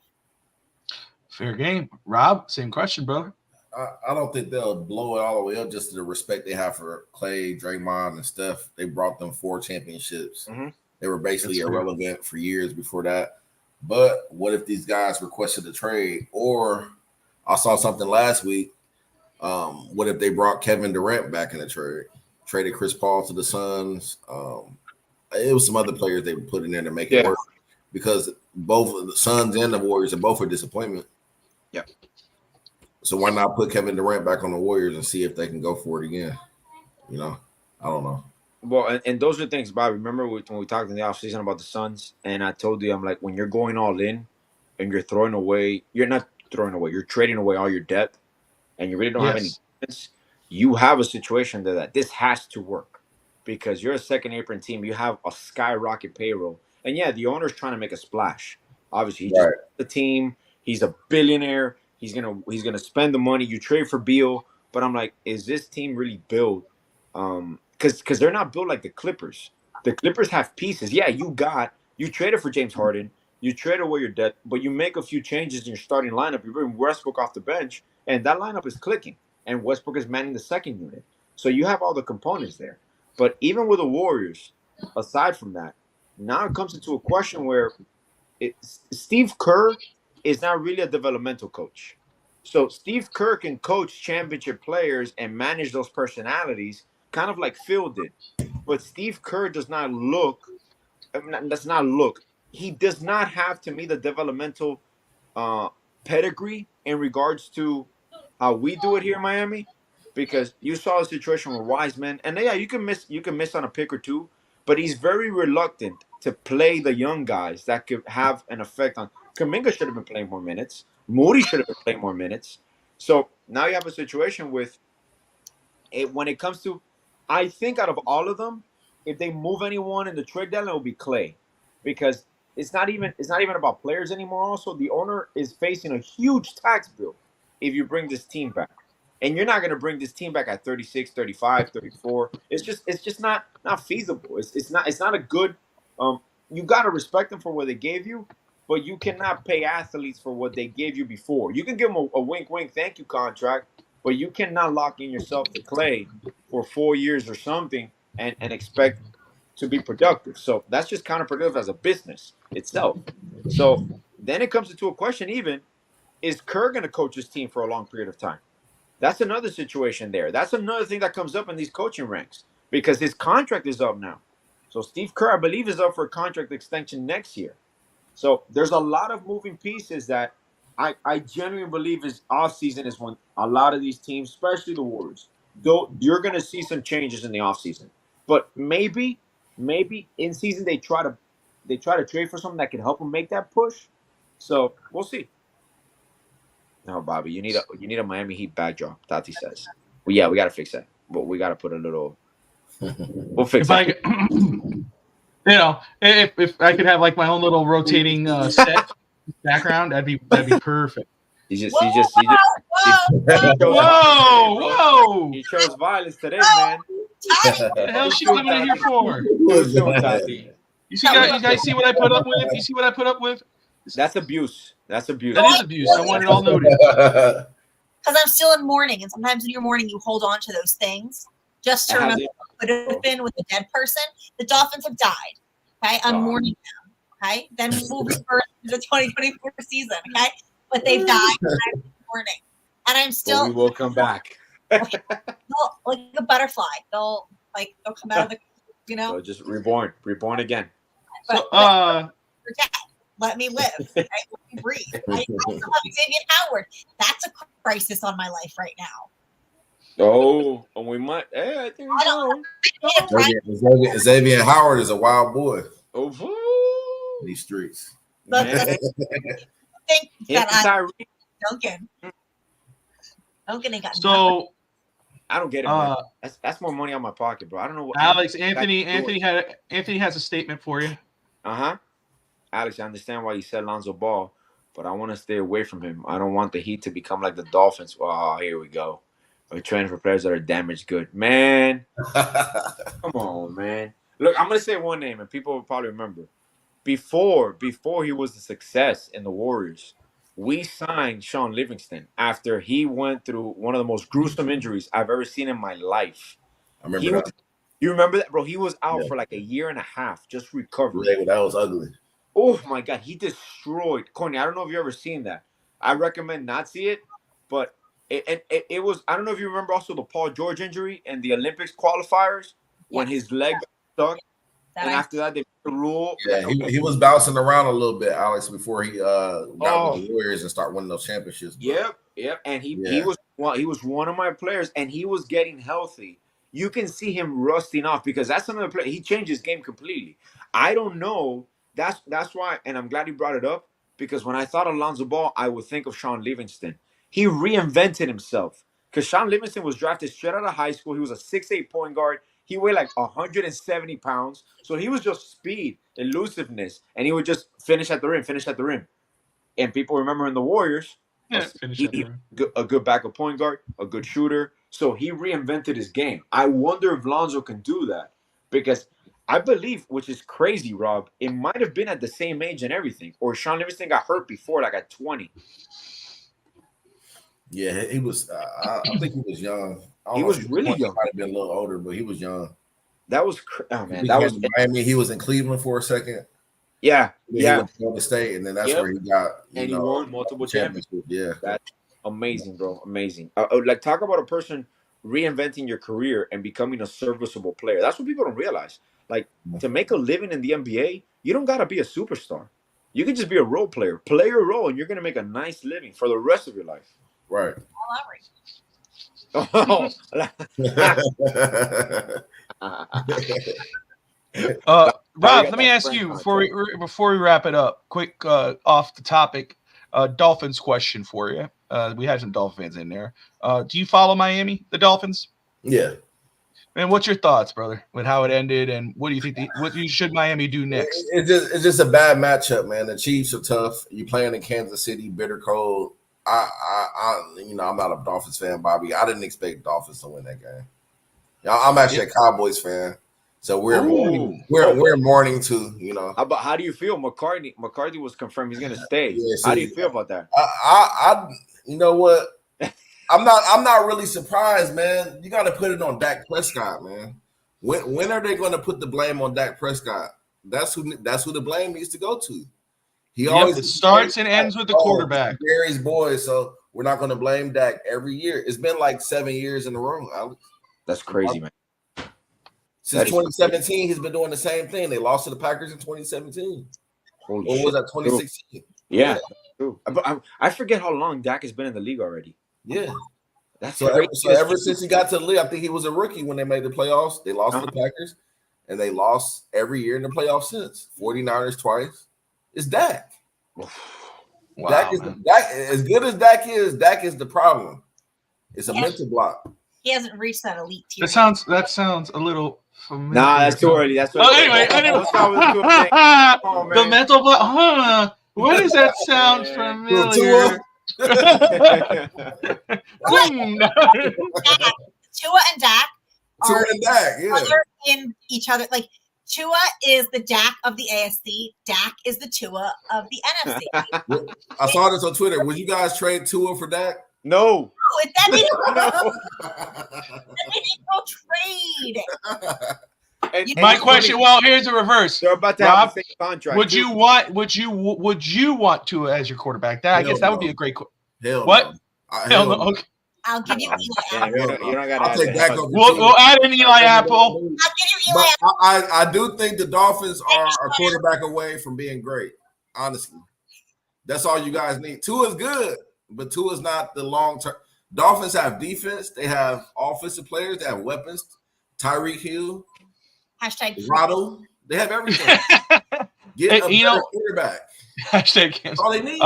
Fair game. Rob, same question, brother.
I don't think they'll blow it all the way up just to the respect they have for Clay, Draymond, and Steph. They brought them 4 championships.
Mm-hmm.
They were basically irrelevant for years before that. But what if these guys requested a trade? Or I saw something last week. What if they brought Kevin Durant back in the trade? Traded Chris Paul to the Suns. It was some other players they put in there to make it work because both the Suns and the Warriors are both a disappointment.
Yeah.
So why not put Kevin Durant back on the Warriors and see if they can go for it again? You know, I don't know.
Well, and those are things, Bob. Remember when we talked in the offseason about the Suns, and I told you, I'm like, when you're going all in and you're throwing away, you're not throwing away, you're trading away all your depth, and you really don't have any defense, you have a situation that this has to work because you're a second apron team. You have a skyrocket payroll. And yeah, the owner's trying to make a splash. Obviously, he just the team. He's a billionaire. He's gonna spend the money. You trade for Beal, but I'm like, is this team really built? Because they're not built like the Clippers. The Clippers have pieces. Yeah, you traded for James Harden. You trade away your debt, but you make a few changes in your starting lineup. You bring Westbrook off the bench, and that lineup is clicking. And Westbrook is manning the second unit. So you have all the components there. But even with the Warriors, aside from that, now it comes into a question where Steve Kerr is not really a developmental coach. So Steve Kerr can coach championship players and manage those personalities, kind of like Phil did. But Steve Kerr does not look. He does not have, to me, the developmental pedigree in regards to how we do it here in Miami. Because you saw a situation where Wiseman, and yeah, you can miss on a pick or two, but he's very reluctant to play the young guys that could have an effect on. Kuminga should have been playing more minutes. Moody should have been playing more minutes. So now you have a situation with it when it comes to, I think out of all of them, if they move anyone in the trade deadline, it will be Clay, because it's not even about players anymore. Also, the owner is facing a huge tax bill if you bring this team back. And you're not going to bring this team back at 36, 35, 34. It's just not feasible. It's not a good you got to respect them for what they gave you, but you cannot pay athletes for what they gave you before. You can give them a wink wink thank you contract, but you cannot lock in yourself to Clay for 4 years or something and expect to be productive. So that's just counterproductive as a business itself. So then it comes into a question, even, is Kerr going to coach his team for a long period of time? That's another situation there. That's another thing that comes up in these coaching ranks because his contract is up now. So Steve Kerr, I believe, is up for a contract extension next year. So there's a lot of moving pieces that I genuinely believe is offseason is when a lot of these teams, especially the Warriors, you're going to see some changes in the offseason. But maybe in season they try to trade for something that can help them make that push. So we'll see. No, Bobby, you need a Miami Heat backdrop. Tati says. Well, yeah, we got to fix that. But we got to put a little. We'll fix that.
If I could have like my own little rotating set background, that'd be perfect.
He chose violence today, man.
What the hell is she coming in here for? You guys see what I put up with? You see what I put up with?
That's abuse. That is
abuse. I want it all noted.
Because I'm still in mourning, and sometimes in your mourning you hold on to those things just to remember what could have been with a dead person. The Dolphins have died. Okay, I'm mourning them. Okay, then we'll reverse to the 2024 season. Okay, but they've died, and I'm mourning, and I'm still.
But we will come back.
Like a butterfly, they'll come out of the,
So just reborn again.
But, you're dead. Let me live. Right? Let me breathe. I still have Xavier Howard. That's a crisis on my life right now.
Oh, and we might. Hey, I think
Xavier Howard is a wild boy.
Oh,
these streets.
Think that Duncan ain't got
so.
Nothing.
I don't get it. That's more money on my pocket, bro. I don't know what.
Alex, Anthony has a statement for you.
Alex, I understand why you said Lonzo Ball, but I want to stay away from him. I don't want the Heat to become like the Dolphins. Oh, here we go. We're training for players that are damaged good. Man, come on, man. Look, I'm going to say one name, and people will probably remember. Before he was a success in the Warriors, we signed Sean Livingston after he went through one of the most gruesome injuries I've ever seen in my life.
I remember that.
You remember that, bro? He was out
Yeah.
for like a year and a half, just recovering.
Yeah, that was ugly.
Oh my God, he destroyed Courtney. I don't know if you ever seen that. I recommend not see it, but it was. I don't know if you remember also the Paul George injury and the Olympics qualifiers when his leg got stuck, and after that they made the rule.
Yeah, he was bouncing around a little bit, Alex, before he got with the Warriors and start winning those championships.
Yep, and he was one of my players, and he was getting healthy. You can see him rusting off because that's another player. He changed his game completely. I don't know. That's why, and I'm glad you brought it up because when I thought of Lonzo Ball, I would think of Sean Livingston. He reinvented himself because Sean Livingston was drafted straight out of high school. He was a 6'8" point guard. He weighed like 170 pounds. So he was just speed, elusiveness, and he would just finish at the rim. And people remember in the Warriors, a good backup point guard, a good shooter. So he reinvented his game. I wonder if Lonzo can do that because I believe, which is crazy, Rob, it might have been at the same age and everything. Or Sean Livingston got hurt before, like at 20.
Yeah, he was. I think he was young.
He was really young.
Might have been a little older, but he was young.
That was that was
Miami. He was in Cleveland for a second.
Yeah.
He went to Golden State, and then that's where he got.
He won multiple championships.
Yeah,
that's amazing, bro. Amazing. Like talk about a person reinventing your career and becoming a serviceable player. That's what people don't realize. Like to make a living in the NBA, you don't gotta be a superstar. You can just be a role player. Play your role, and you're gonna make a nice living for the rest of your life.
Right.
Rob, let me ask you before we wrap it up, quick off the topic, Dolphins question for you. We had some Dolphin fans in there. Do you follow Miami, the Dolphins?
Yeah.
And what's your thoughts, brother, with how it ended, and what do you think? What should Miami do next?
It's just a bad matchup, man. The Chiefs are tough. You playing in Kansas City, bitter cold. I'm not a Dolphins fan, Bobby. I didn't expect Dolphins to win that game. I'm actually a Cowboys fan, so we're mourning too.
How do you feel? McCarthy was confirmed he's going to stay. Yeah, how do you feel about that?
You know what? I'm not really surprised, man. You got to put it on Dak Prescott, man. When are they going to put the blame on Dak Prescott? That's who the blame needs to go to. He always
it starts and ends with the quarterback.
Gary's boy, so we're not going to blame Dak every year. It's been like 7 years in a row, Alex.
That's crazy, man.
Since 2017, he's been doing the same thing. They lost to the Packers in 2017. Or was that 2016?
Yeah. But I forget how long Dak has been in the league already.
Yeah. So ever since he got to the league, I think he was a rookie when they made the playoffs. They lost to the Packers, and they lost every year in the playoffs since. 49ers twice. It's Dak.
Wow,
Dak as good as Dak is the problem. It's a mental block.
He hasn't reached that elite tier.
That sounds a little familiar.
Nah, that's too early. That's too early.
Anyway. The mental block. Huh? Why does that sound familiar?
Tua and Dak are
yeah.
in each other. Like Tua is the Dak of the AFC. Dak is the Tua of the NFC.
I saw this on Twitter. Would you guys trade Tua for Dak?
No.
That ain't no trade.
My question. Well, here's the reverse.
They're about to have the same contract.
Would you want Tua as your quarterback? I guess that would be a great.
Hell
what?
No.
Hell no. Okay.
I'll give you Eli Apple.
You don't gotta
I'll take Dak over.
We'll add an Eli Apple.
I'll give you Eli Apple.
I do think the Dolphins are a quarterback away from being great. Honestly, that's all you guys need. Tua's good, but Tua's not the long term. Dolphins have defense. They have offensive players. They have weapons. Tyreek Hill. Rado. They have everything. Get a quarterback.
Hashtag.
That's all they need.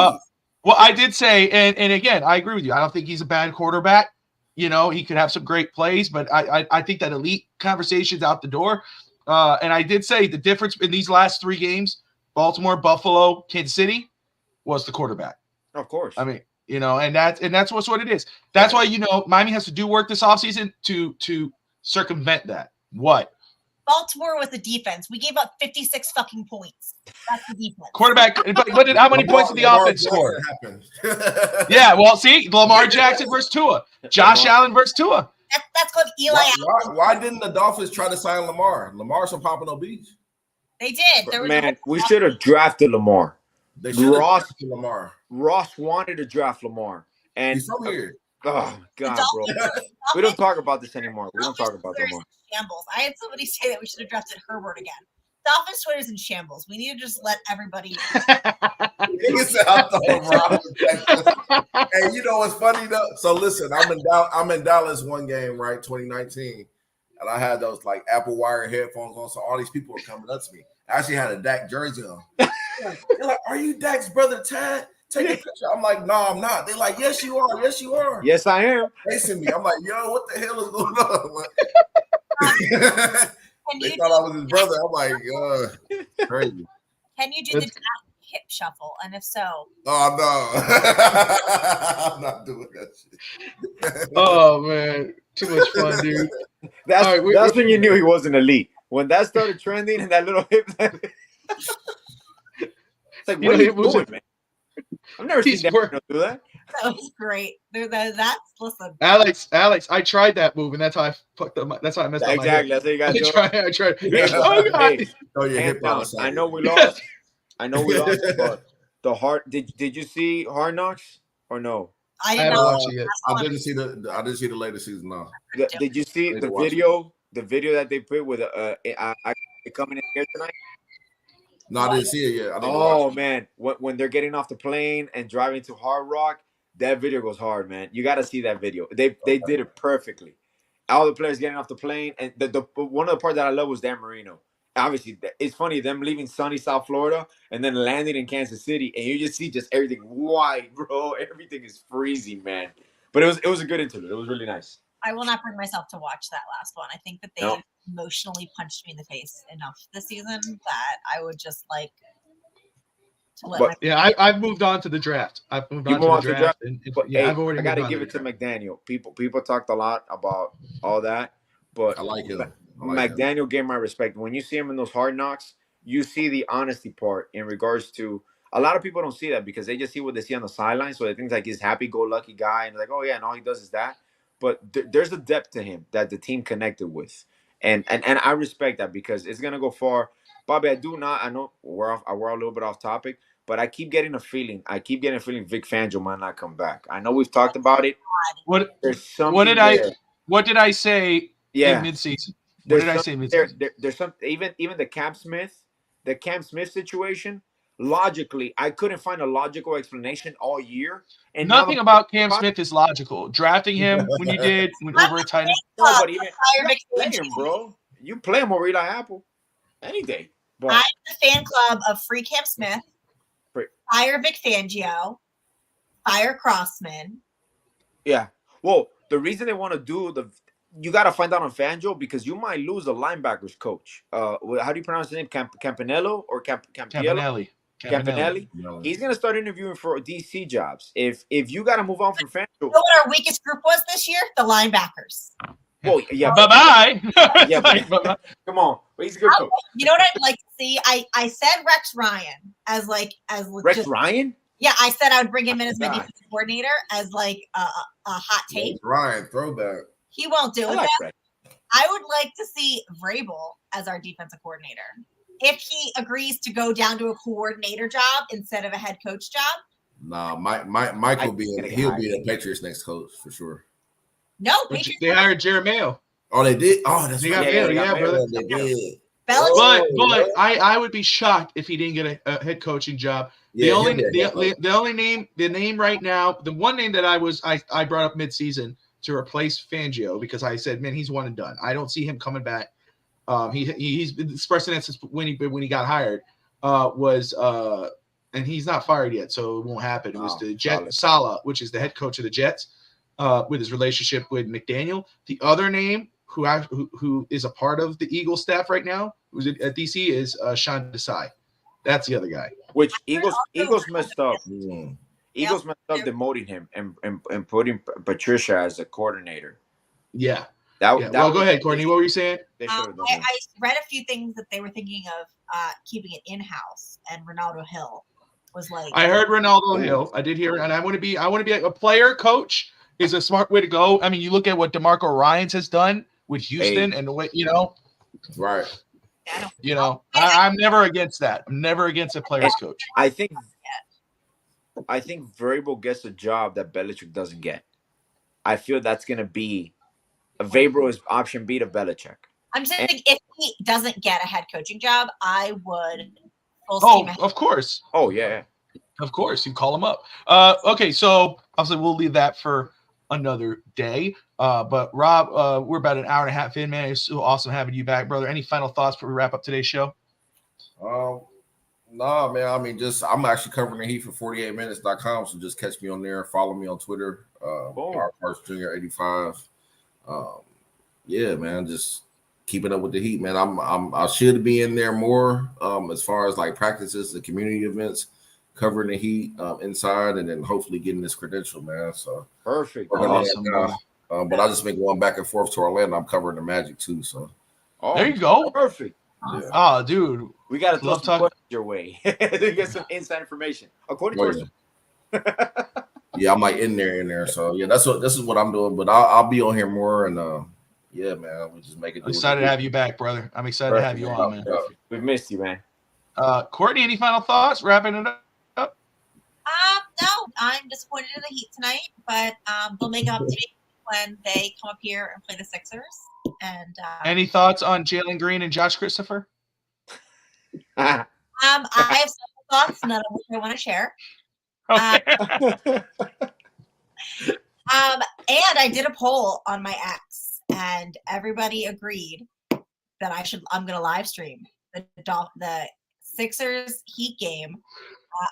Well, I did say, and again, I agree with you. I don't think he's a bad quarterback. He could have some great plays, but I think that elite conversation's out the door. And I did say the difference in these last 3 games, Baltimore, Buffalo, Kansas City, was the quarterback.
Of course.
I mean, and that's what it is. That's why Miami has to do work this offseason to circumvent that. What?
Baltimore was the defense. We gave up 56 fucking points. That's the defense.
Quarterback. But how many points did the offense score? Yeah, well, see, Lamar Jackson versus Tua, Josh Allen versus Tua.
That's called Eli Apple.
Why didn't the Dolphins try to sign Lamar? Lamar's from Pompano Beach.
They did.
Man, we should have drafted Lamar.
They should have drafted Lamar.
Ross wanted to draft Lamar. And
he's from here.
Oh, God, bro. We don't talk about this anymore. We don't talk about Lamar.
Shambles. I had somebody say that we should have drafted Herbert again. Dolphins Twitter's in shambles. We need to just let everybody.
Hey, you know what's funny though? So listen, I'm in Dallas one game, right? 2019, and I had those like Apple Wire headphones on. So all these people were coming up to me. I actually had a Dak jersey on. They're like, "Are you Dak's brother, Tad? Take a picture." I'm like, "No, I'm not." They're like, "Yes, you are. Yes, you are."
Yes, I am.
Facing me. I'm like, "Yo, what the hell is going on?" They thought I was his brother. I'm like, crazy.
Can you do the hip shuffle? And if so,
oh no, I'm not doing that shit.
Oh man, too much fun, dude.
That's when you knew he wasn't elite. When that started trending and that little hip, it's like, what are you doing, man? I've never seen that do that.
That was great. Listen.
Alex, I tried that move, and that's how I fucked up. That's how I messed up.
Exactly. That's how you got
I tried.
I know we lost. But the Hard. Did you see Hard Knocks or no?
I didn't watch
it yet. I didn't see the latest season. No.
Did you see the video? The video that they put with coming in here tonight.
No, I didn't see it yet.
Oh man, when they're getting off the plane and driving to Hard Rock, that video goes hard, man. You got to see that video. They did it perfectly. All the players getting off the plane, and the one of the parts that I love was Dan Marino. Obviously, it's funny them leaving sunny South Florida and then landing in Kansas City, and you just see everything white, bro. Everything is freezing, man. But it was a good interlude. It was really nice.
I will not bring myself to watch that last one. I think that they emotionally punched me in the face enough this season that I would just like to let.
I've moved on to the draft. I've moved on to the draft. I've already.
I got to give it to McDaniel. People talked a lot about all that, but
I like him.
McDaniel gave my respect. When you see him in those Hard Knocks, you see the honesty part in regards to. A lot of people don't see that because they just see what they see on the sideline. So they think like he's happy-go-lucky guy and like, oh yeah, and all he does is that. But there's a depth to him that the team connected with, and I respect that because it's gonna go far. Bobby, I know we're a little bit off topic, but I keep getting a feeling. Vic Fangio might not come back. I know we've talked about it. There's something.
What did I say? In midseason. What did I say midseason?
There's some even the Cam Smith situation. Logically, I couldn't find a logical explanation all year. And
nothing about Cam Smith is logical. Drafting him when you did over a tight end.
No, but even play him, bro. You play him over Eli Apple any day. But
I'm the fan club of Free Cam Smith, fire Vic Fangio, fire Crossman.
Yeah. Well, the reason they want to do you got to find out on Fangio because you might lose a linebackers coach. How do you pronounce his name? Campanello or Campanelli? Campanelli. He's gonna start interviewing for DC jobs. If you got to move on from Fangio.
You know what our weakest group was this year? The linebackers.
Well, yeah.
Bye-bye.
Yeah, but, come on. But he's a good coach.
You know what I'd like to see? I said Rex Ryan as
Rex Ryan?
Yeah, I said I would bring him in as my defensive coordinator as like a hot take.
Ryan, throwback.
He won't do it. I would like to see Vrabel as our defensive coordinator. If he agrees to go down to a coordinator job instead of a head coach job.
Nah, Mike will be he'll be the Patriots' next coach for sure.
No,
they hired Jeremiah.
Oh, they did? Oh, that's right.
Yeah, brother.
They did.
But I would be shocked if he didn't get a head coaching job. The name right now, the one name that I brought up midseason to replace Fangio because I said, man, he's one and done. I don't see him coming back. He's been expressing that since when he got hired and he's not fired yet, so it won't happen. It was the Saleh, which is the head coach of the Jets, with his relationship with McDaniel. The other name who is a part of the Eagles staff right now, who's at DC, is Sean Desai. That's the other guy.
Which Eagles messed up. Eagles messed up demoting him and putting Patricia as a coordinator.
Yeah. Well, go ahead, Courtney. What were you saying?
I read a few things that they were thinking of keeping it in-house, and Ronaldo Hill was like.
I heard Ronaldo Hill. I did hear, and I want to be a player coach is a smart way to go. I mean, you look at what DeMarco Ryans has done with Houston and the way
right.
I'm never against that. I'm never against a player's coach.
I think Vrabel gets a job that Belichick doesn't get. I feel that's going to be Vrabel is option B to Belichick.
I'm saying if he doesn't get a head coaching job, I would.
Of course.
Oh yeah.
Of course, you call him up. Okay, so obviously we'll leave that for another day. But Rob, we're about an hour and a half in, man. It's so awesome having you back, brother. Any final thoughts before we wrap up today's show?
No, man. I mean, I'm actually covering the Heat for 48minutes.com. So just catch me on there. Follow me on Twitter. Parks Jr. 85. Yeah, man. Just keeping up with the Heat, man. I should be in there more as far as like practices, the community events, covering the Heat inside, and then hopefully getting this credential, man. So
perfect.
Awesome.
But I just been going back and forth to Orlando. I'm covering the Magic too. So
there you go.
Perfect.
Yeah.
Oh, dude.
We got to throw some questions your way to get some inside information. According to
yeah, I'm like in there. So yeah, this is what I'm doing. But I'll be on here more, and yeah, man, we just make it.
I'm excited to have you back, brother. I'm excited to have you on, man.
We've missed you, man.
Courtney, any final thoughts? Wrapping it up.
No, I'm disappointed in the Heat tonight, but they'll make up to me when they come up here and play the Sixers. And
any thoughts on Jalen Green and Josh Christopher?
I have some thoughts, none of which I want to share.
Okay.
And I did a poll on my ex, and everybody agreed that I'm going to live stream the Sixers Heat game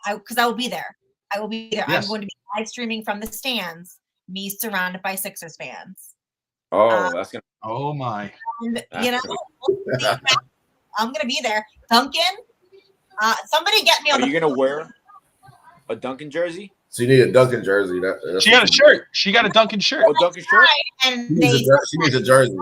because I will be there. I will be there.
Yes.
I'm going to be live streaming from the stands, me surrounded by Sixers fans.
That's gonna.
Oh my!
And, I'm going to be there. Duncan, somebody get me on.
Are you going to wear a Duncan jersey?
So you need a Duncan jersey.
She got a shirt. She got a Duncan shirt.
Oh, Duncan shirt.
And
she needs a jersey.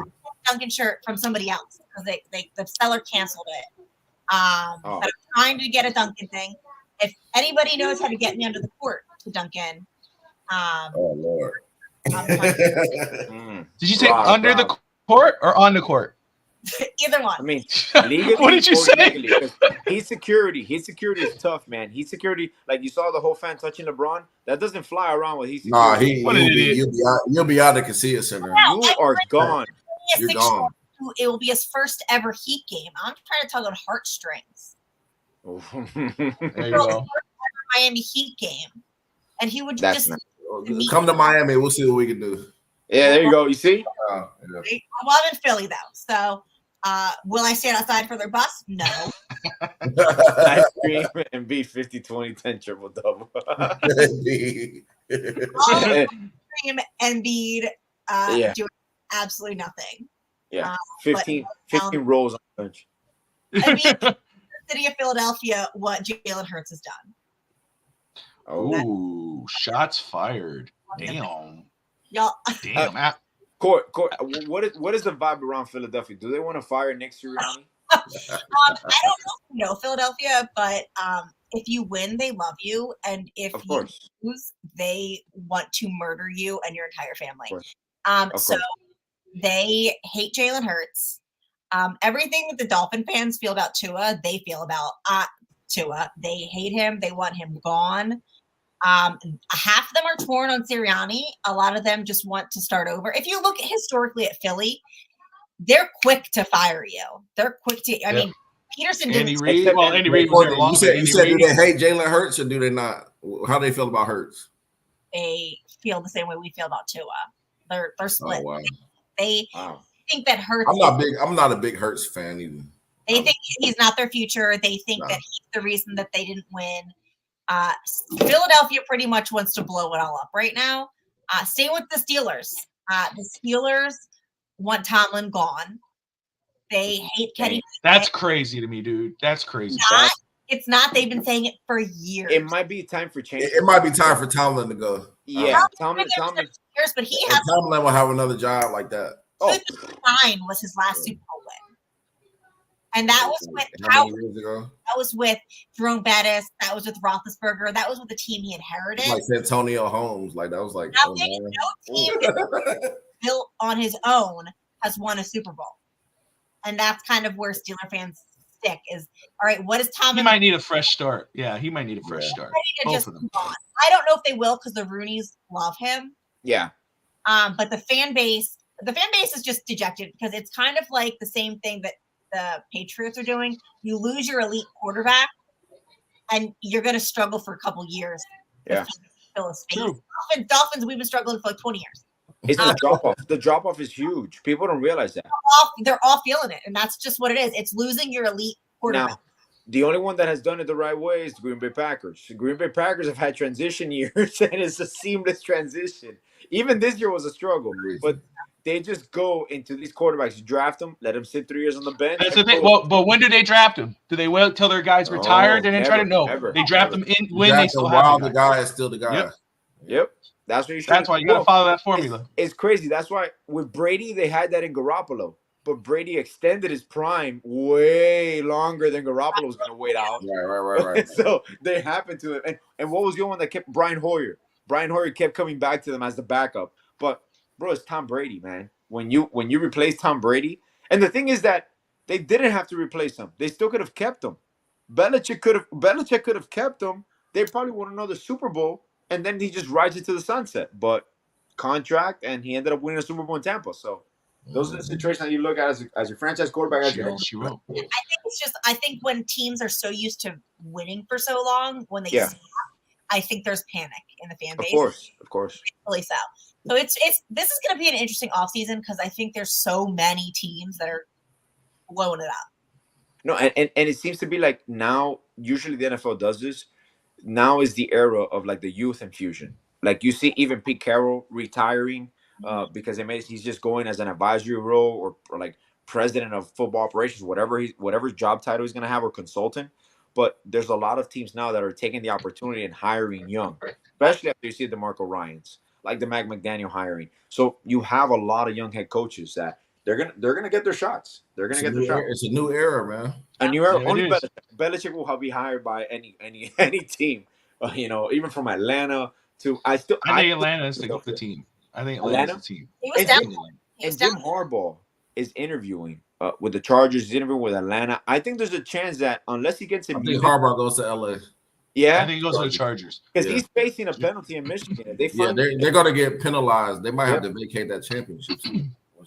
Duncan shirt from somebody else because the seller canceled it. But I'm trying to get a Duncan thing. If anybody knows how to get me under the court to Duncan,
oh Lord.
Did you say under the court or on the court?
Either one.
I mean, legally,
what did you say?
Legally, heat security is tough, man. Heat security, like you saw the whole fan touching LeBron, that doesn't fly around with heat security.
You'll be out of the Casilla Center.
You are gone.
You're gone.
It will be his first ever Heat game. I'm trying to tug on heartstrings.
There you go.
Miami Heat game, and he would
come to Miami. We'll see what we can do.
Yeah, there you go. You see?
Well, I'm in Philly though, so will I stand outside for their bus? No.
Ice cream and be 50, 20, 10 triple double.
Cream and Embiid doing absolutely nothing.
Yeah, 15 rolls on the bench.
I mean, the city of Philadelphia, what Jalen Hurts has done.
Oh, shots fired! Damn.
Y'all.
Damn.
Court, what is the vibe around Philadelphia? Do they want to fire Nick Sirianni?
I don't know Philadelphia, but if you win, they love you, and if you lose, they want to murder you and your entire family. So they hate Jalen Hurts. Everything that the Dolphin fans feel about Tua, they feel about Tua. They hate him. They want him gone. Half of them are torn on Sirianni. A lot of them just want to start over. If you look historically at Philly, they're quick to fire you. They're quick to. I mean, Peterson didn't.
Andy Reid. Well, Andy Reid was
You said do they hate Jalen Hurts or do they not? How do they feel about Hurts?
They feel the same way we feel about Tua. They're split.
Oh, wow.
They think that Hurts.
I'm not a big Hurts fan either.
They think he's not their future. They think that he's the reason that they didn't win. Philadelphia pretty much wants to blow it all up right now. Same with the Steelers. The Steelers want Tomlin gone. They hate Kenny.
That's crazy to me, dude. That's crazy.
It's not. They've been saying it for years.
It might be time for change.
It might be time for Tomlin to go.
Yeah,
Tomlin. Years, but Tomlin
will have another job like that.
2009 was his last Super Bowl win. And that was with
how many years ago?
That was with Jerome Bettis. That was with Roethlisberger. That was with the team he inherited.
Like Antonio Holmes. Like that was like
no team built on his own has won a Super Bowl. And that's kind of where Steeler fans stick is, all right, what is Tom?
He might need a fresh start. Yeah, he might need a fresh start.
Both of them. I don't know if they will because the Rooneys love him.
Yeah.
But the fan base is just dejected because it's kind of like the same thing that the Patriots are doing. You lose your elite quarterback and you're going to struggle for a couple years.
Yeah.
Fill a space. Dolphins, we've been struggling for like 20 years.
It's the drop off. The drop off is huge. People don't realize that.
They're all feeling it. And that's just what it is. It's losing your elite quarterback.
Now, the only one that has done it the right way is the Green Bay Packers. The Green Bay Packers have had transition years, and it's a seamless transition. Even this year was a struggle, but they just go into these quarterbacks. You draft them, let them sit 3 years on the bench.
That's the thing. Well, but when do they draft them? Do they wait till their guys retired and then try to know? They draft them in when they still have
the guy is still the guy.
Yep. That's what you should.
That's why you got to follow that formula.
It's crazy. That's why with Brady they had that in Garoppolo, but Brady extended his prime way longer than Garoppolo was going to wait out.
Right.
So they happened to it. And what was the one that kept Brian Hoyer? Brian Hoyer kept coming back to them as the backup. But bro, it's Tom Brady, man. When you replace Tom Brady, and the thing is that they didn't have to replace him. They still could have kept him. Belichick could have kept him. They probably won another Super Bowl. And then he just rides it to the sunset. But contract, and he ended up winning a Super Bowl in Tampa. So those are the situations that you look at as your franchise quarterback.
I think it's just when teams are so used to winning for so long, when they stop, I think there's panic in the fan base.
Of course.
Really so. So this is going to be an interesting offseason because I think there's so many teams that are blowing it up.
No, and it seems to be like now, usually the NFL does this. Now is the era of like the youth infusion. Like you see even Pete Carroll retiring because he's just going as an advisory role or like president of football operations, whatever job title he's going to have, or consultant. But there's a lot of teams now that are taking the opportunity and hiring young, especially after you see the DeMarco Ryans, like the Mac McDaniel hiring. So you have a lot of young head coaches that they're gonna get their shots. They're gonna get their shots.
It's a new era, man.
A new era. Only Belichick will be hired by any team. Even from Atlanta to I think
Atlanta is the team. I think Atlanta's the team.
And Jim Harbaugh is interviewing with the Chargers. He's interviewing with Atlanta. I think there's a chance that unless he gets
I think Harbaugh goes to LA.
Yeah,
I think he goes to the Chargers
because he's facing a penalty in Michigan.
They're gonna get penalized. They might have to vacate that championship.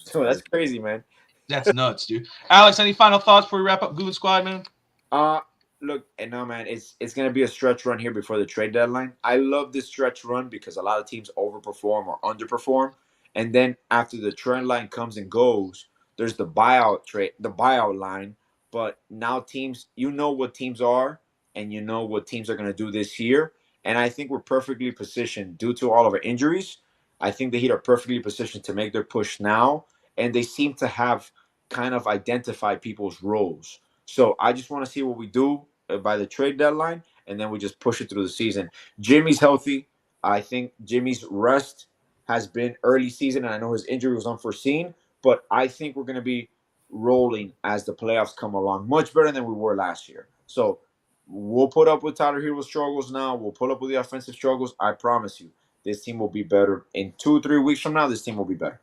So that's crazy, man.
That's nuts, dude. Alex, any final thoughts before we wrap up Goon Squad, man?
Look, and no, man, it's gonna be a stretch run here before the trade deadline. I love this stretch run because a lot of teams overperform or underperform, and then after the trend line comes and goes, there's the buyout line. But now teams, what teams are, and what teams are gonna do this year. And I think we're perfectly positioned due to all of our injuries. I think the Heat are perfectly positioned to make their push now, and they seem to have kind of identified people's roles. So I just want to see what we do by the trade deadline, and then we just push it through the season. Jimmy's healthy. I think Jimmy's rest has been early season, and I know his injury was unforeseen, but I think we're going to be rolling as the playoffs come along, much better than we were last year. So we'll put up with Tyler Hero's struggles now. We'll put up with the offensive struggles. I promise you, this team will be better. In 2-3 weeks from now, this team will be better.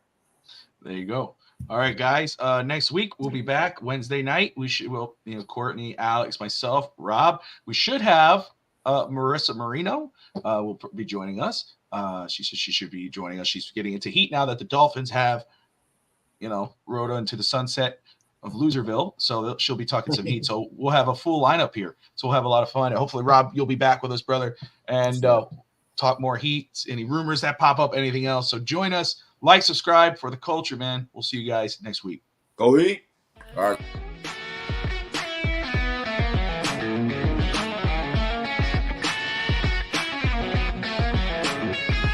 There you go. All right, guys. Next week we'll be back Wednesday night. Courtney, Alex, myself, Rob. We should have Marissa Marino will be joining us. She said she should be joining us. She's getting into Heat now that the Dolphins have, rode into the sunset of Loserville. So she'll be talking some Heat. So we'll have a full lineup here. So we'll have a lot of fun. Hopefully, Rob, you'll be back with us, brother, and talk more Heat. Any rumors that pop up, anything else. So join us. Like, subscribe for the culture, man. We'll see you guys next week.
Go Heat.
All right.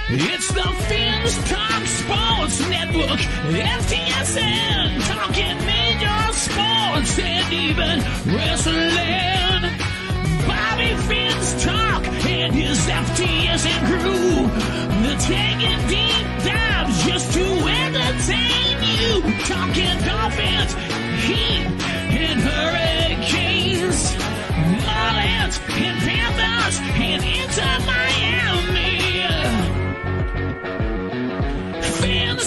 It's the Fins Talk Sports Network, FTSN, talking major sports and even wrestling. Bobby Fins Talk and his FTSN crew, they're taking deep dives just to entertain you. Talking Dolphins, Heat,